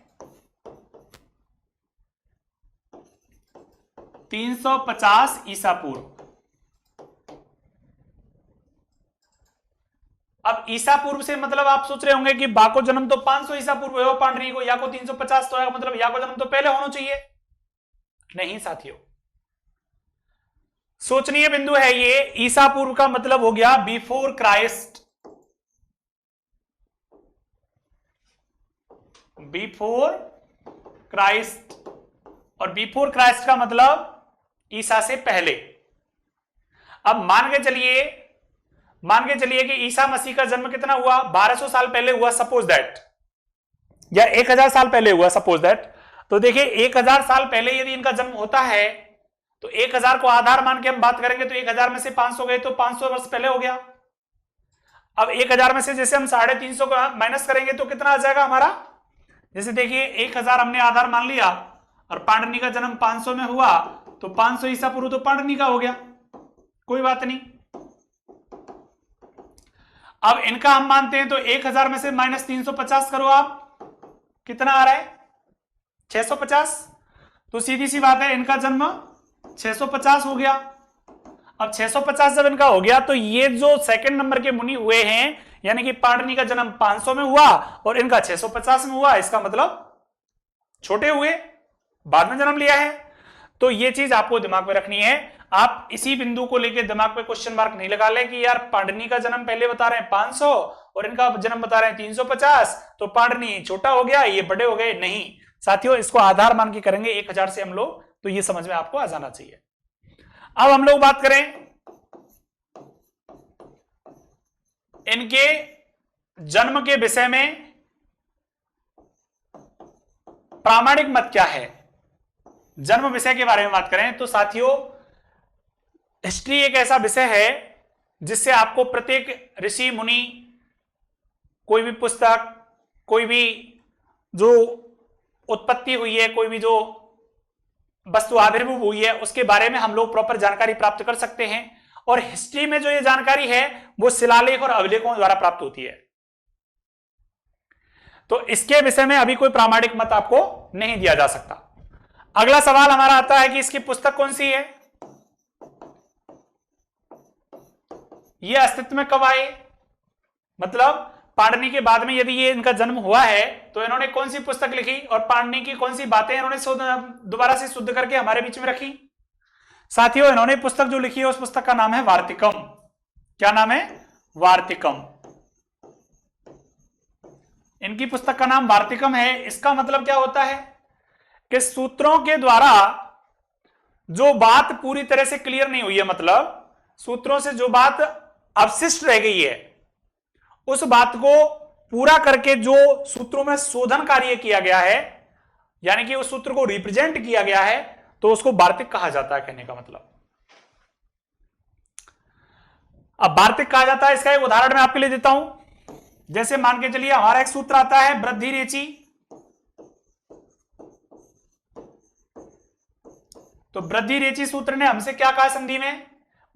Speaker 1: 350 ईसा पूर्व। अब ईसा पूर्व से मतलब आप सोच रहे होंगे कि बा को जन्म तो 500 ईसा पूर्व है पाणिनि को, या को 350 तो है, मतलब या को जन्म तो पहले होना चाहिए। नहीं साथियों, सोचनीय बिंदु है ये। ईसा पूर्व का मतलब हो गया बिफोर क्राइस्ट। बिफोर क्राइस्ट, और बिफोर क्राइस्ट का मतलब ईसा से पहले। अब मान के चलिए कि ईसा मसीह का जन्म कितना हुआ? 1200 साल पहले हुआ सपोज दैट, या 1000 साल पहले हुआ सपोज दैट। तो देखिए 1000 साल पहले यदि इनका जन्म होता है तो 1000 को आधार मान के हम बात करेंगे तो 1000 में से 500 गए तो 500 वर्ष पहले हो गया। अब 1000 में से जैसे हम 350 को माइनस करेंगे तो कितना आ जाएगा हमारा? जैसे देखिए 1000 हमने आधार मान लिया और पाणिनि का जन्म 500 में हुआ तो 500 ईसा पूर्व तो पाणिनि का हो गया, कोई बात नहीं। अब इनका हम मानते हैं तो 1000 में से माइनस 350 करो आप, कितना आ रहा है? 650। तो सीधी सी बात है इनका जन्म 650 हो गया। अब 650 जब इनका हो गया तो ये जो सेकंड नंबर के मुनि हुए हैं, यानी कि पाणिनि का जन्म 500 में हुआ और इनका 650 में हुआ, इसका मतलब छोटे हुए, बाद में जन्म लिया है। तो ये चीज आपको दिमाग में रखनी है। आप इसी बिंदु को लेकर दिमाग पे क्वेश्चन मार्क नहीं लगा ले कि यार पांडनी का जन्म पहले बता रहे हैं 500 और इनका जन्म बता रहे हैं 350, तो पांडनी छोटा हो गया, ये बड़े हो गए। नहीं साथियों, इसको आधार मान के करेंगे 1000 से हम लोग, तो ये समझ में आपको आ जाना चाहिए। अब हम लोग बात करें इनके जन्म के विषय में, प्रामाणिक मत क्या है। जन्म विषय के बारे में बात करें तो साथियों, हिस्ट्री एक ऐसा विषय है जिससे आपको प्रत्येक ऋषि मुनि, कोई भी पुस्तक, कोई भी जो उत्पत्ति हुई है, कोई भी जो वस्तु आविर्भूत हुई है, उसके बारे में हम लोग प्रॉपर जानकारी प्राप्त कर सकते हैं। और हिस्ट्री में जो ये जानकारी है वो शिलालेख और अभिलेखों द्वारा प्राप्त होती है। तो इसके विषय में अभी कोई प्रामाणिक मत आपको नहीं दिया जा सकता। अगला सवाल हमारा आता है कि इसकी पुस्तक कौन सी है, ये अस्तित्व में कब आए, मतलब पाणिनि के बाद में यदि ये इनका जन्म हुआ है तो इन्होंने कौन सी पुस्तक लिखी और पाणिनि की कौन सी बातें इन्होंने दोबारा से शुद्ध करके हमारे बीच में रखी। साथियों, इन्होंने पुस्तक जो लिखी है उस पुस्तक का नाम है वार्तिकम। क्या नाम है? वार्तिकम। इनकी पुस्तक का नाम वार्तिकम है। इसका मतलब क्या होता है कि सूत्रों के द्वारा जो बात पूरी तरह से क्लियर नहीं हुई है, मतलब सूत्रों से जो बात अवशिष्ट रह गई है, उस बात को पूरा करके जो सूत्रों में शोधन कार्य किया गया है, यानी कि उस सूत्र को रिप्रेजेंट किया गया है, तो उसको वार्तिक कहा जाता है। कहने का मतलब, अब वार्तिक कहा जाता है, इसका एक उदाहरण मैं आपके लिए देता हूं। जैसे मान के चलिए हमारा एक सूत्र आता है वृद्धि रेची। तो वृद्धि रेची सूत्र ने हमसे क्या कहा संधि में?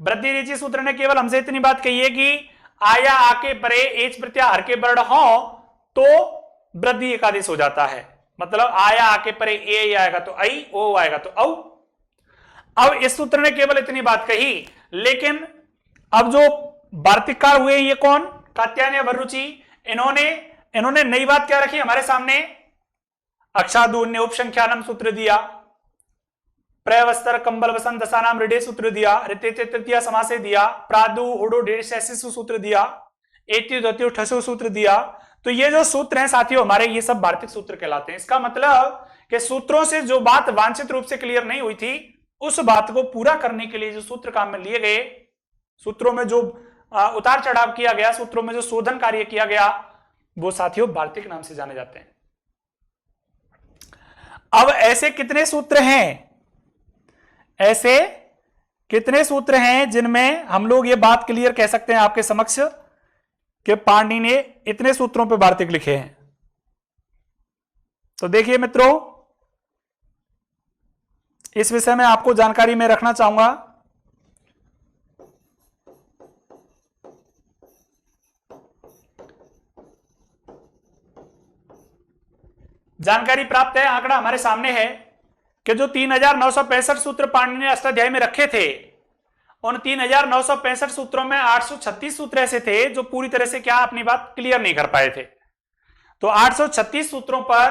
Speaker 1: वृद्धि रेची सूत्र ने केवल हमसे इतनी बात कही है कि आया आके परे एच प्रत्यय हर के वर्ण हो तो वृद्धि एकादेश हो जाता है। मतलब आया आके परे ए आएगा तो आई, ओ आएगा तो औ। अब इस सूत्र ने केवल इतनी बात कही, लेकिन अब जो वार्तिककार हुए ये कौन? कात्यायन वरुचि। इन्होंने नई बात क्या रखी हमारे सामने? अक्षादून्य उपसंख्यानम सूत्र दिया, प्रवस्तर कंबल वसन दशानाम ऋडे सूत्र दिया, ऋते तृतीया समासे दिया, प्रादु हुडो डेशु सूत्र दिया, एत्यु द्वितीय ठसु सूत्र दिया। तो ये जो सूत्र हैं साथियों हमारे, ये सब वार्तिक सूत्र कहलाते हैं। इसका मतलब कि सूत्रों से जो बात वांछित रूप से क्लियर नहीं हुई थी, उस बात को पूरा करने के लिए जो सूत्र काम में लिए गए, सूत्रों में जो उतार चढ़ाव किया गया, सूत्रों में जो शोधन कार्य किया गया, वो साथियों वार्तिक नाम से जाने जाते हैं। अब ऐसे कितने सूत्र हैं, ऐसे कितने सूत्र हैं जिनमें हम लोग ये बात क्लियर कह सकते हैं आपके समक्ष कि पाणिनि ने इतने सूत्रों पे वार्तिक लिखे हैं? तो देखिए मित्रों, इस विषय में आपको जानकारी में रखना चाहूंगा। जानकारी प्राप्त है, आंकड़ा हमारे सामने है कि जो 3965 सूत्र पाणिनि ने अष्टाध्यायी में रखे थे, उन 3965 सूत्रों में 836 सूत्र ऐसे थे जो पूरी तरह से क्या अपनी बात क्लियर नहीं कर पाए थे। तो 836 सूत्रों पर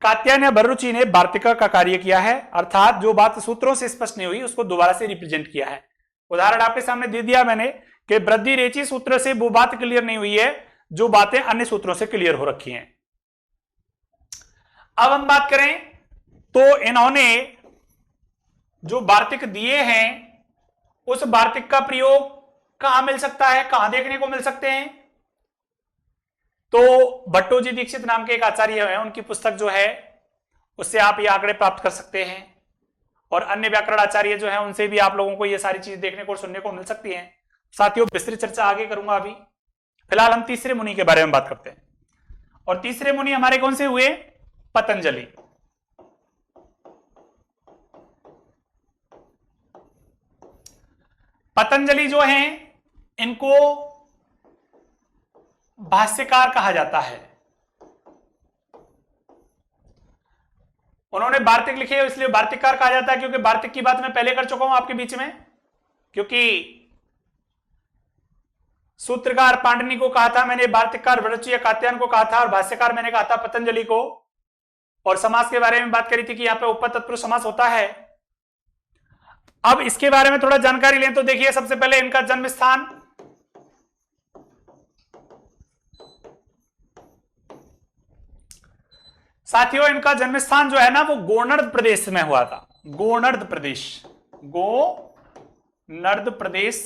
Speaker 1: कात्यायन वरुचि ने वार्तिका का कार्य किया है, अर्थात जो बात सूत्रों से स्पष्ट नहीं हुई उसको दोबारा से रिप्रेजेंट किया है। उदाहरण आपके सामने दे दिया मैंने कि वृद्धि रेची सूत्र से वो बात क्लियर नहीं हुई है जो बातें अन्य सूत्रों से क्लियर हो रखी हैं। अब हम बात करें तो इन्होंने जो वार्तिक दिए हैं, उस वार्तिक का प्रयोग कहां मिल सकता है, कहां देखने को मिल सकते हैं? तो भट्टोजी दीक्षित नाम के एक आचार्य हैं, उनकी पुस्तक जो है उससे आप ये आंकड़े प्राप्त कर सकते हैं, और अन्य व्याकरण आचार्य जो है उनसे भी आप लोगों को ये सारी चीज देखने को सुनने को मिल सकती हैं। साथियों, विस्तृत चर्चा आगे करूंगा, अभी फिलहाल हम तीसरे मुनि के बारे में बात करते हैं। और तीसरे मुनि हमारे कौन से हुए? पतंजलि। पतंजलि जो हैं, इनको भाष्यकार कहा जाता है। उन्होंने वार्तिक लिखे इसलिए वार्तिककार कहा जाता है, क्योंकि वार्तिक की बात मैं पहले कर चुका हूं आपके बीच में। क्योंकि सूत्रकार पाणिनि को कहा था मैंने, वार्तिककार वरुचि या कात्यायन को कहा था, और भाष्यकार मैंने कहा था पतंजलि को। और समास के बारे में बात करी थी कि यहां पे उपपद तत्पुरुष समास होता है। अब इसके बारे में थोड़ा जानकारी लें तो देखिए, सबसे पहले इनका जन्म स्थान साथियों, इनका जन्म स्थान जो है ना वो गोनर्द प्रदेश में हुआ था। गोनर्द प्रदेश, गोनर्द प्रदेश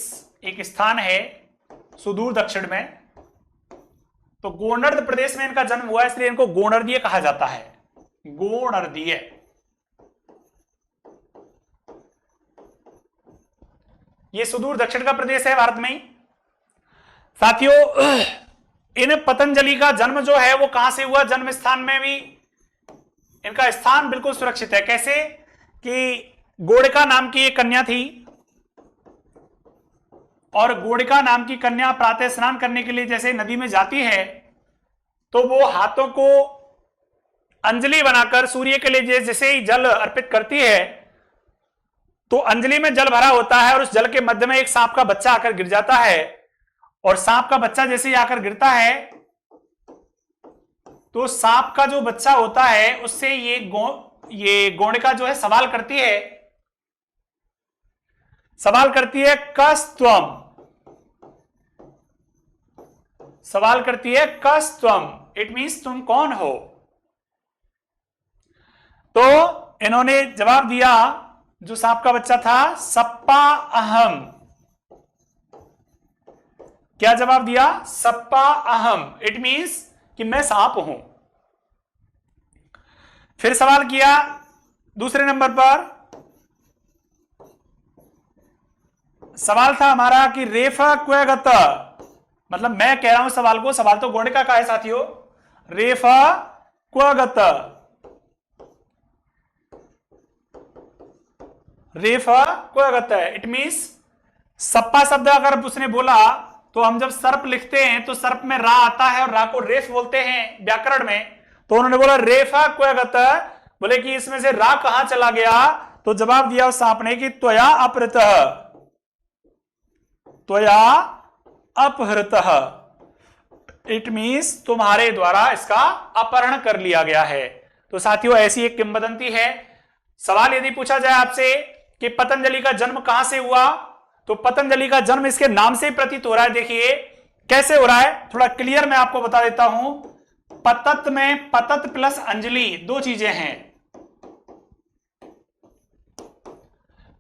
Speaker 1: एक स्थान है सुदूर दक्षिण में, तो गोनर्द प्रदेश में इनका जन्म हुआ, इसलिए इनको गोनर्दीय कहा जाता है। गोनर्दीय। ये सुदूर दक्षिण का प्रदेश है भारत में ही। साथियों, इन पतंजलि का जन्म जो है वो कहां से हुआ, जन्म स्थान में भी इनका स्थान बिल्कुल सुरक्षित है। कैसे कि गोड़िका नाम की एक कन्या थी, और गोड़िका नाम की कन्या प्रातः स्नान करने के लिए जैसे नदी में जाती है, तो वो हाथों को अंजलि बनाकर सूर्य के लिए जैसे ही जल अर्पित करती है, तो अंजलि में जल भरा होता है और उस जल के मध्य में एक सांप का बच्चा आकर गिर जाता है, और सांप का बच्चा जैसे ही आकर गिरता है, तो सांप का जो बच्चा होता है उससे ये गोणिका जो है सवाल करती है कस्त्वम, सवाल करती है कस्त्वम, इट मीन्स तुम कौन हो। तो इन्होंने जवाब दिया, जो सांप का बच्चा था, सप्पा अहम। क्या जवाब दिया, सप्पा अहम, इट मीन्स कि मैं सांप हूं। फिर सवाल किया दूसरे नंबर पर, सवाल था हमारा कि रेफा क्वगत, मतलब मैं कह रहा हूं सवाल को, सवाल तो गोणिका का है साथियों, रेफा क्वगत, रेफा क्वगत, इट मीन्स सप्पा शब्द अगर उसने बोला, तो हम जब सर्प लिखते हैं तो सर्प में रा आता है और रा को रेफ बोलते हैं व्याकरण में, तो उन्होंने बोला रेफा क्वगत, बोले कि इसमें से रा कहां चला गया, तो जवाब दिया उस सांप ने कि त्वया अपहृतः, त्वया अपहृतः, इट मीन्स तुम्हारे द्वारा इसका अपहरण कर लिया गया है। तो साथियों, ऐसी एक किंवदंती है। सवाल यदि पूछा जाए आपसे कि पतंजलि का जन्म कहां से हुआ, तो पतंजलि का जन्म इसके नाम से प्रतीत हो रहा है। देखिए कैसे हो रहा है, थोड़ा क्लियर मैं आपको बता देता हूं। पतत में पतत प्लस अंजलि दो चीजें हैं।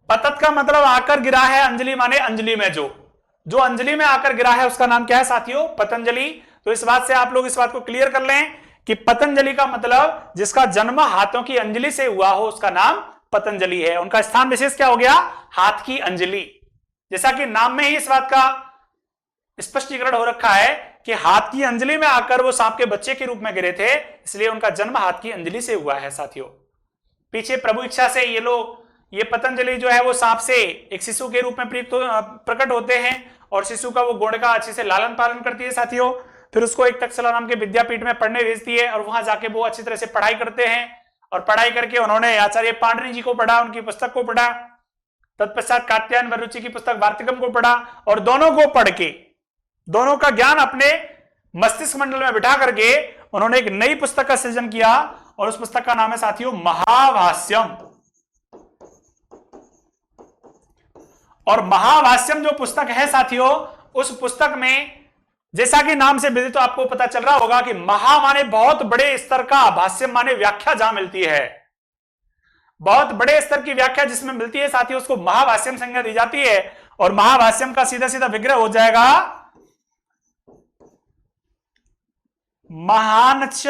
Speaker 1: पतत का मतलब आकर गिरा है, अंजलि माने अंजलि में जो अंजलि में आकर गिरा है उसका नाम क्या है साथियों, पतंजलि। तो इस बात से आप लोग इस बात को क्लियर कर लें कि पतंजलि का मतलब जिसका जन्म हाथों की अंजलि से हुआ हो उसका नाम पतंजलि है। उनका स्थान विशेष क्या हो गया, हाथ की अंजलि। जैसा कि नाम में ही इस बात का स्पष्टीकरण हो रखा है कि हाथ की अंजलि में आकर वो सांप के बच्चे के रूप में गिरे थे, इसलिए उनका जन्म हाथ की अंजलि से हुआ है साथियों। पीछे प्रभु इच्छा से ये पतंजलि जो है वो सांप से एक शिशु के रूप में प्रकट होते हैं, और शिशु का वो गोणिका अच्छे से लालन पालन करती है साथियों। फिर उसको एक तक्षशिला नाम के विद्यापीठ में पढ़ने भेजती है, और वहां जाके वो अच्छी तरह से पढ़ाई करते हैं, और पढ़ाई करके उन्होंने आचार्य पाणिनि जी को पढ़ा, उनकी पुस्तक को पढ़ा, तत्पश्चात कात्यायन वरुचि की पुस्तक वार्तिकम को पढ़ा, और दोनों को पढ़ के दोनों का ज्ञान अपने मस्तिष्क मंडल में बिठा करके उन्होंने एक नई पुस्तक का सृजन किया, और उस पुस्तक का नाम है साथियों महाभाष्यम। और महाभाष्यम जो पुस्तक है साथियों, उस पुस्तक में जैसा कि नाम से विदित तो आपको पता चल रहा होगा कि महा माने बहुत बड़े स्तर का, भाष्य माने व्याख्या जहां मिलती है, बहुत बड़े स्तर की व्याख्या जिसमें मिलती है साथियों, उसको महाभाष्यम संज्ञा दी जाती है। और महाभाष्यम का सीधा सीधा विग्रह हो जाएगा महानच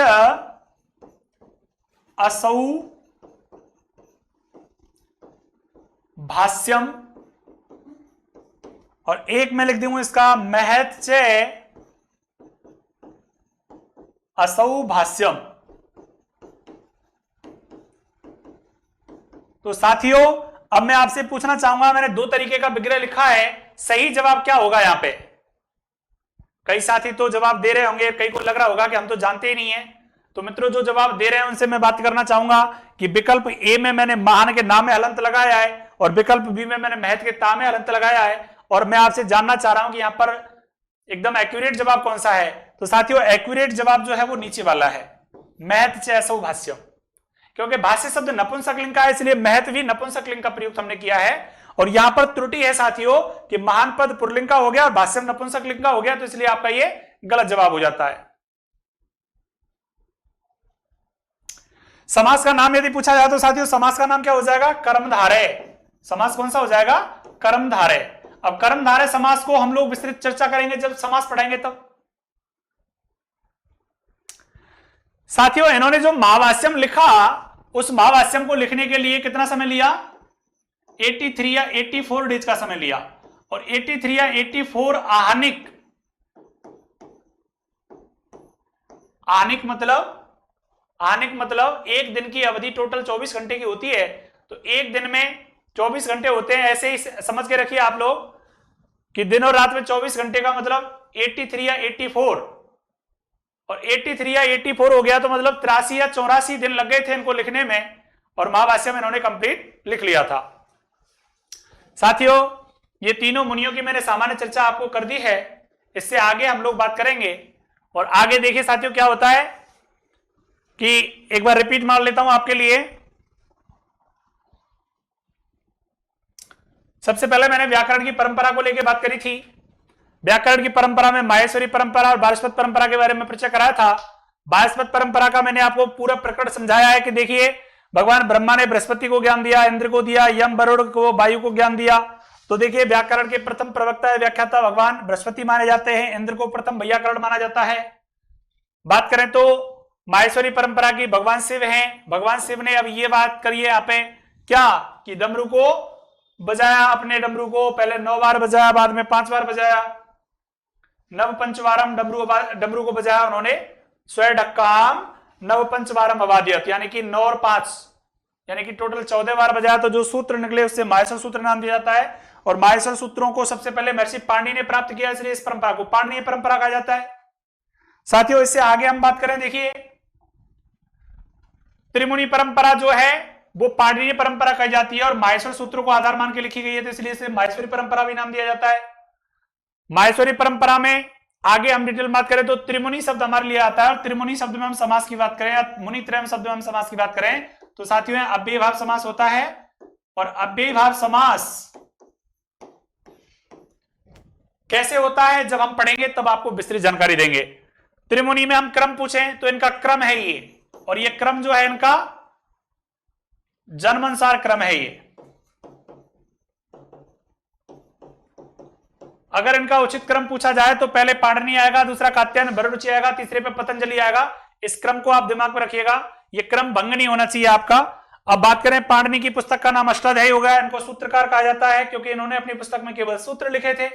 Speaker 1: असौ भाष्यम, और एक में लिख दूं इसका महच असौ भाष्यम। तो साथियों, अब मैं आपसे पूछना चाहूंगा, मैंने दो तरीके का विग्रह लिखा है, सही जवाब क्या होगा यहां पे। कई साथी तो जवाब दे रहे होंगे, कई को लग रहा होगा कि हम तो जानते ही नहीं है। तो मित्रों, जो जवाब दे रहे हैं उनसे मैं बात करना चाहूंगा कि विकल्प ए में मैंने महान के नाम में हलंत लगाया है, और विकल्प बी में मैंने महत के ता में हलंत लगाया है। और मैं आपसे जानना चाह रहा हूं कि यहां पर एकदम एक्यूरेट जवाब कौन सा है। तो साथियों, एक्यूरेट जवाब जो है वो नीचे वाला है, महत च असौ भाष्यम। क्योंकि भाष्य शब्द नपुंसकलिंग का है, इसलिए महत्व भी नपुंसकलिंग का प्रयुक्त हमने किया है। और यहां पर त्रुटि है साथियों कि महान पद पुल्लिंग का हो गया और भाष्यम नपुंसकलिंग का हो गया, तो इसलिए आपका ये गलत जवाब हो जाता है। समास का नाम यदि पूछा जाए तो साथियों समास का नाम क्या हो जाएगा? कर्मधारय। समास कौन सा हो जाएगा? कर्मधारय। अब कर्मधारय समास को हम लोग विस्तृत चर्चा करेंगे जब समास पढ़ेंगे तब। साथियों इन्होंने जो महावास्यम लिखा, उस महावास्यम को लिखने के लिए कितना समय लिया? 83 या 84 डेज का समय लिया। और 83 या 84 आहनिक, आहनिक मतलब एक दिन की अवधि टोटल 24 घंटे की होती है, तो एक दिन में 24 घंटे होते हैं। ऐसे ही समझ के रखिए आप लोग कि दिन और रात में 24 घंटे का मतलब 83 या 84, और 83 या 84 हो गया तो मतलब 83 या 84 दिन लग गए थे इनको लिखने में, और महाभाष्य में इन्होंने कंप्लीट लिख लिया था। साथियों ये तीनों मुनियों की मैंने सामान्य चर्चा आपको कर दी है, इससे आगे हम लोग बात करेंगे। और आगे देखिए साथियों क्या होता है कि एक बार रिपीट मार लेता हूं आपके लिए। सबसे पहले मैंने व्याकरण की परंपरा को लेकर बात करी थी। व्याकरण की परंपरा में माहेश्वरी परंपरा और वायस्पत परंपरा के बारे में परिचय कराया था। वायस्पत परंपरा का मैंने आपको पूरा प्रकरण समझाया है कि देखिए भगवान ब्रह्मा ने बृहस्पति को ज्ञान दिया, इंद्र को दिया, यम वरुण को, वायु को ज्ञान दिया। तो देखिए व्याकरण के प्रथम प्रवक्ता या व्याख्याता भगवान बृहस्पति माने जाते हैं, इंद्र को प्रथम वैयाकरण माना जाता है। बात करें तो माहेश्वरी परंपरा की भगवान शिव हैं। भगवान शिव ने अब ये बात करिए यहाँ पे क्या कि डमरू को बजाया, अपने डमरू को पहले 9 बार बजाया, बाद में 5 बार बजाया। नव पंचवारम डमरू को बजाया उन्होंने, स्वय ढक्काम नव पंचवारम अवाद्यत, यानी कि 9 और 5 यानी कि टोटल 14 बार बजाया। तो जो सूत्र निकले उससे माहेश्वर सूत्र नाम दिया जाता है। और माहेश्वर सूत्रों को सबसे पहले महर्षि पाणिनि ने प्राप्त किया, इसलिए इस परंपरा को पाणिनीय परंपरा कहा जाता है। साथियों इससे आगे हम बात करें, देखिए त्रिमुनि परंपरा जो है वो पाणिनीय परंपरा कही जाती है और माहेश्वर सूत्रों को आधार मान के लिखी गई है, तो इसलिए इसे माहेश्वरी परंपरा भी नाम दिया जाता है। माहेश्वरी परंपरा में आगे हम डिटेल बात करें तो त्रिमुनि शब्द हमारे लिए आता है, और त्रिमुनि शब्द में हम समास की बात करें या मुनि त्रयम शब्द में हम समास की बात करें तो साथियों अव्ययी भाव समास होता है। और अव्ययी भाव समास कैसे होता है जब हम पढ़ेंगे तब आपको विस्तृत जानकारी देंगे। त्रिमुनि में हम क्रम पूछें तो इनका क्रम है ये, और ये क्रम जो है इनका जन्मानुसार क्रम है ये। अगर इनका उचित क्रम पूछा जाए तो पहले पाणिनि आएगा, दूसरा कात्यायन वरुणि आएगा, तीसरे पे पतंजलि आएगा। इस क्रम को आप दिमाग में रखिएगा, ये क्रम भंग नहीं होना चाहिए आपका। अब बात करें पाणिनि की पुस्तक का नाम अष्टाध्यायी हो गया। इनको सूत्रकार कहा जाता है क्योंकि इन्होंने अपनी पुस्तक में केवल सूत्र लिखे थे।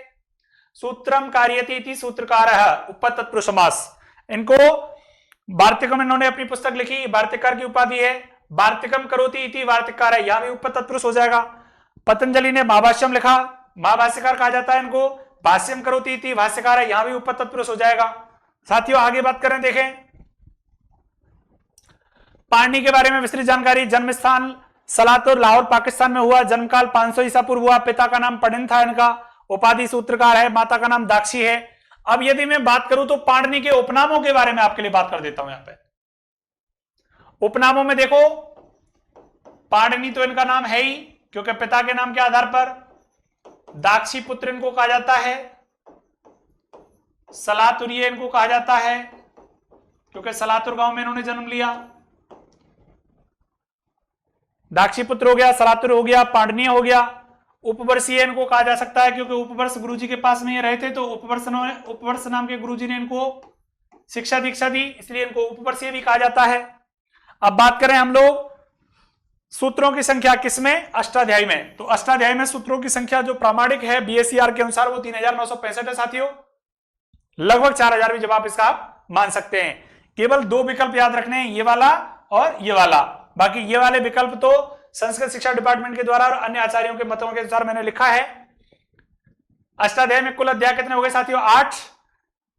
Speaker 1: सूत्रम कार्यति इति सूत्रकारः उपतत्पुरुष समास। इनको वार्तिकम इन्होंने अपनी पुस्तक लिखी, वार्तिककार की उपाधि है। वार्तिकम करोति इति वार्तिककार है, यहां भी उपतत्पुरुष हो जाएगा। पतंजलि ने महाभाष्यम लिखा, महाभाष्यकार कहा जाता है इनको। भाष्यम करोति इति भाष्यकार है, यहां भी उपतत्पुरुष हो जाएगा। साथियों आगे बात करें, देखें पाणिनि के बारे में विस्तृत जानकारी। जन्म स्थान सलातुर लाहौर पाकिस्तान में हुआ, जन्मकाल 500 ईसा पूर्व हुआ। पिता का नाम पणिन था इनका, उपाधि सूत्रकार है, माता का नाम दाक्षी है। अब यदि मैं बात करूं तो पाणिनि के उपनामों के बारे में आपके लिए बात कर देता हूं। यहां पे उपनामों में देखो पाणिनि तो इनका नाम है ही, क्योंकि पिता के नाम के आधार पर दाक्षी पुत्र इनको कहा जाता है। सलातुरीय इनको कहा जाता है क्योंकि सलातुर गांव में इन्होंने जन्म लिया। दाक्षी पुत्र हो गया, सलातुर हो गया, पाणिनीय हो गया। उपवर्षीय इनको कहा जा सकता है क्योंकि उपवर्ष गुरुजी के पास में ये रहे थे, तो उपवर्ष नाम के गुरुजी ने इनको शिक्षा दीक्षा दी, इसलिए इनको उपवर्षीय भी कहा जाता है। अब बात करें हम लोग सूत्रों की संख्या किसमें? अष्टाध्यायी में। तो अष्टाध्यायी में सूत्रों की संख्या जो प्रामाणिक है BSER के अनुसार वो 3965 है साथियों। लगभग 4000 भी जवाब इसका आप मान सकते हैं। केवल 2 विकल्प याद रखने हैं, ये वाला और ये वाला। बाकी ये वाले विकल्प तो संस्कृत शिक्षा डिपार्टमेंट के द्वारा और अन्य आचार्यों के मतों के अनुसार मैंने लिखा है। अष्टाध्याय में कुल अध्याय कितने हो गए साथियों? 8।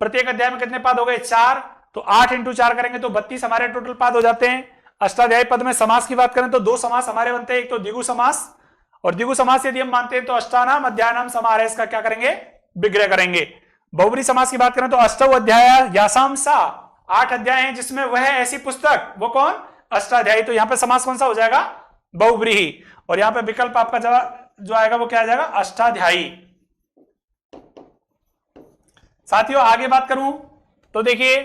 Speaker 1: प्रत्येक अध्याय में कितने पाद हो गए? 4। तो 8 × 4 करेंगे तो 32 हमारे टोटल पाद हो जाते हैं। अष्टाध्यायी पद में समास की बात करें तो 2 समास हमारे बनते हैं, एक तो द्विगु समास, और द्विगु समास यदि हम मानते हैं तो अष्टानाम अध्यायानाम समाहार, इसका क्या करेंगे? विग्रह करेंगे। बहुब्री समास की बात करें तो अष्टौ अध्याय यासाम सा, 8 अध्याय हैं जिसमें वह ऐसी पुस्तक, वो कौन? अष्टाध्यायी, तो यहां पे समास कौन सा हो जाएगा? बहुव्रीहि। और यहां पे विकल्प आपका जवाब जो आएगा वो क्या आ जाएगा? अष्टाध्यायी। साथियों आगे बात करूं तो देखिए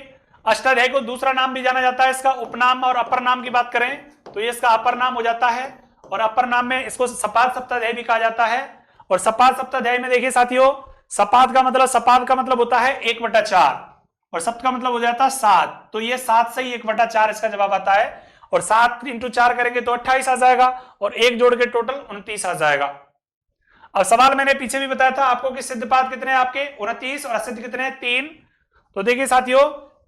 Speaker 1: अष्टाध्यायी को दूसरा नाम भी जाना जाता है, इसका उपनाम और अपर नाम की बात करें तो ये इसका अपर नाम हो जाता है, और अपर नाम में इसको सपाद सप्ताध्यायी भी कहा जाता है। और सपाद सप्ताध्यायी में देखिए साथियों, सपाद का मतलब होता है 1/4 और सप्त का मतलब हो जाता है 7, तो ये 7 से ही 1/4 इसका जवाब आता है। और 7 × 4 करेंगे तो 28 आ जाएगा, और 1 जोड़ के टोटल 29 आ जाएगा। अब सवाल मैंने पीछे भी बताया था आपको कि सिद्धपाद कितने हैं आपके? 29, और असिद्ध कितने हैं? 3। तो देखिए साथियों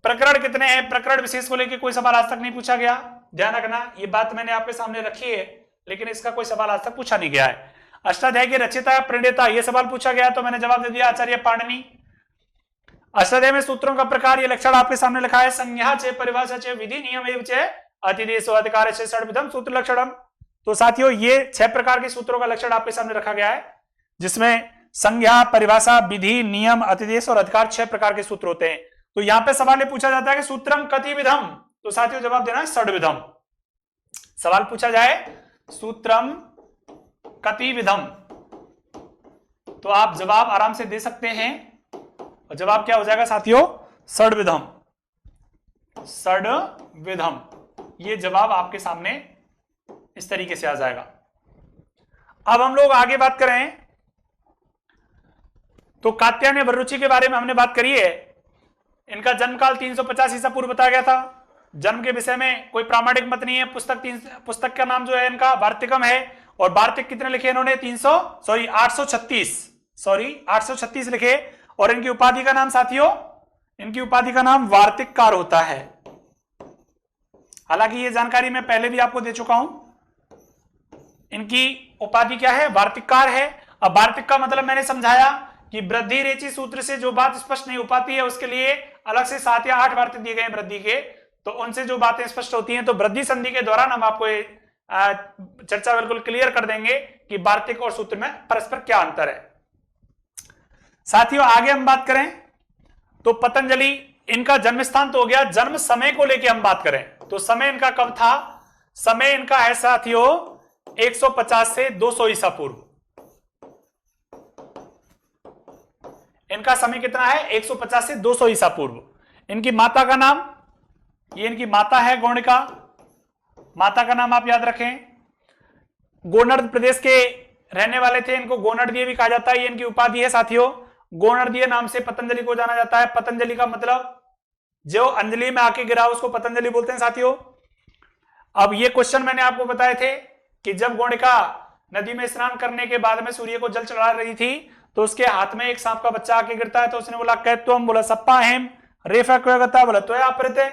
Speaker 1: प्रकरण कितने हैं? प्रकरण विशेष को लेकर कोई सवाल आज तक नहीं पूछा गया, ध्यान रखना, ये बात मैंने आपके सामने रखी है, लेकिन इसका कोई सवाल आज तक पूछा नहीं गया है। अष्टाध्यायी के रचयिता या प्रणेता, ये सवाल पूछा गया तो मैंने जवाब दे दिया, आचार्य पाणिनि। अष्टाध्यायी में सूत्रों का प्रकार, ये लक्षण आपके सामने लिखा है, संज्ञा चे, परिभाषा चे, विधि नियम एवं चे, अतिदेशो अधिकार चे, षड्विधम सूत्र लक्षणम। तो साथियों ये 6 प्रकार के सूत्रों का लक्षण आपके सामने रखा गया है, जिसमें संज्ञा, परिभाषा, विधि, नियम, अतिदेश और अधिकार 6 प्रकार के सूत्र होते हैं। तो यहां पे सवाल ये पूछा जाता है कि सूत्रम कति विधम, तो साथियों जवाब देना है षड्विधम। सवाल पूछा जाए सूत्रम कति विधम, तो आप जवाब आराम से दे सकते हैं, और जवाब क्या हो जाएगा साथियों? षड्विधम। षड्विधम, ये जवाब आपके सामने इस तरीके से आ जाएगा। अब हम लोग आगे बात करें तो कात्यायन वररुचि के बारे में हमने बात करी है। इनका जन्मकाल 350 ईसा पूर्व बताया गया था। जन्म के विषय में कोई प्रामाणिक मत नहीं है। पुस्तक का नाम जो है इनका वार्तिकम है, और वार्तिक कितने लिखे इन्होंने? 836 लिखे। और इनकी उपाधि का नाम साथियों, इनकी उपाधि का नाम वार्तिककार होता है। हालांकि ये जानकारी मैं पहले भी आपको दे चुका हूं। इनकी उपाधि क्या है? वार्तिककार है। अब वार्तिक का मतलब मैंने समझाया कि वृद्धि रेचि सूत्र से जो बात स्पष्ट नहीं हो पाती है उसके लिए अलग से 7 या 8 वार्तिक दिए गए हैं वृद्धि के, तो उनसे जो बातें स्पष्ट होती हैं तो वृद्धि संधि के दौरान हम आपको चर्चा बिल्कुल क्लियर कर देंगे कि वार्तिक और सूत्र में परस्पर क्या अंतर है। साथियों आगे हम बात करें तो पतंजलि, इनका जन्म स्थान तो हो गया। जन्म समय को लेकर हम बात करें तो समय इनका कब था? समय इनका है साथियों 150 से 200 ईसा पूर्व। इनका समय कितना है? 150 से 200 ईसा पूर्व। इनकी माता का नाम, ये इनकी माता है गौणिका, माता का नाम आप याद रखें। गोनर्द प्रदेश के रहने वाले थे, इनको गोनर्दीय भी कहा जाता है, ये इनकी उपाधि है साथियों। गोनर्दीय नाम से पतंजलि को जाना जाता है। पतंजलि का मतलब जो अंजलि में आके गिरा उसको पतंजलि बोलते हैं साथियों। अब ये क्वेश्चन मैंने आपको बताए थे कि जब गौणिका नदी में स्नान करने के बाद में सूर्य को जल चढ़ा रही थी तो उसके हाथ में एक सांप का बच्चा आके गिरता है, तो उसने बोला कैत्वम, बोला सप्पा हेम, रेफा क्यों, बोला तो आप रहते।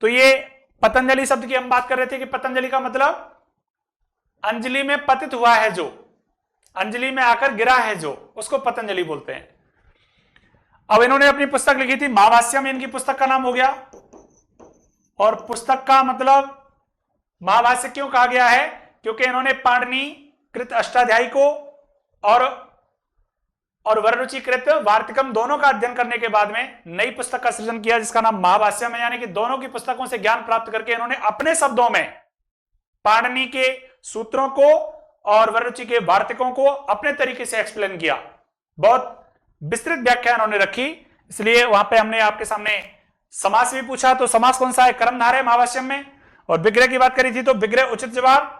Speaker 1: तो ये पतंजलि शब्द की हम बात कर रहे थे कि पतंजलि का मतलब अंजलि में पतित हुआ है, जो अंजलि में आकर गिरा है जो, उसको पतंजलि बोलते हैं। अब इन्होंने अपनी पुस्तक लिखी थी महाभाष्यम, इनकी पुस्तक का नाम हो गया। और पुस्तक का मतलब महाभाष्य क्यों कहा गया है? क्योंकि इन्होंने पाणिनि कृत अष्टाध्यायी को और वररुचि कृत वार्तिकम दोनों का अध्ययन करने के बाद में नई पुस्तक का सृजन किया जिसका नाम महाभाष्यम है। यानी कि दोनों की पुस्तकों से ज्ञान प्राप्त करके इन्होंने अपने शब्दों में पाणिनि के सूत्रों को और वररुचि के वार्तिकों को अपने तरीके से एक्सप्लेन किया। बहुत विस्तृत व्याख्या उन्होंने रखी, इसलिए वहां पे हमने आपके सामने समास भी पूछा, तो समास कौन सा है? कर्मधारय है महाभाष्यम में। और विग्रह की बात करी थी तो विग्रह उचित जवाब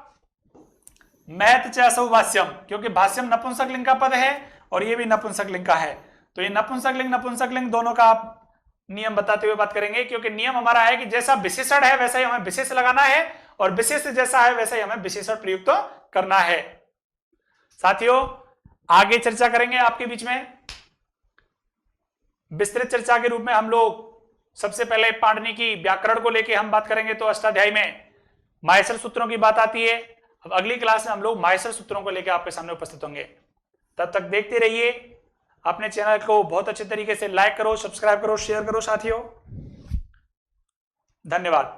Speaker 1: महत च असौ भाष्यम, क्योंकि भाष्यम नपुंसक लिंग का पद है और ये भी नपुंसक लिंग का है। तो ये नपुंसक लिंग दोनों का आप नियम बताते हुए बात करेंगे, क्योंकि नियम हमारा है कि जैसा विशेषण है वैसा ही हमें विशेष लगाना है, और विशेष जैसा है वैसा ही हमें विशेषण प्रयुक्त करना है। साथियों आगे चर्चा करेंगे आपके बीच में विस्तृत चर्चा के रूप में। हम लोग सबसे पहले पाणिनि की व्याकरण को लेकर हम बात करेंगे, तो अष्टाध्यायी में माहेश्वर सूत्रों की बात आती है। अब अगली क्लास में हम लोग माहेश्वर सूत्रों को लेकर आपके सामने उपस्थित होंगे। तब तक देखते रहिए, अपने चैनल को बहुत अच्छे तरीके से लाइक करो, सब्सक्राइब करो, शेयर करो साथियों। धन्यवाद।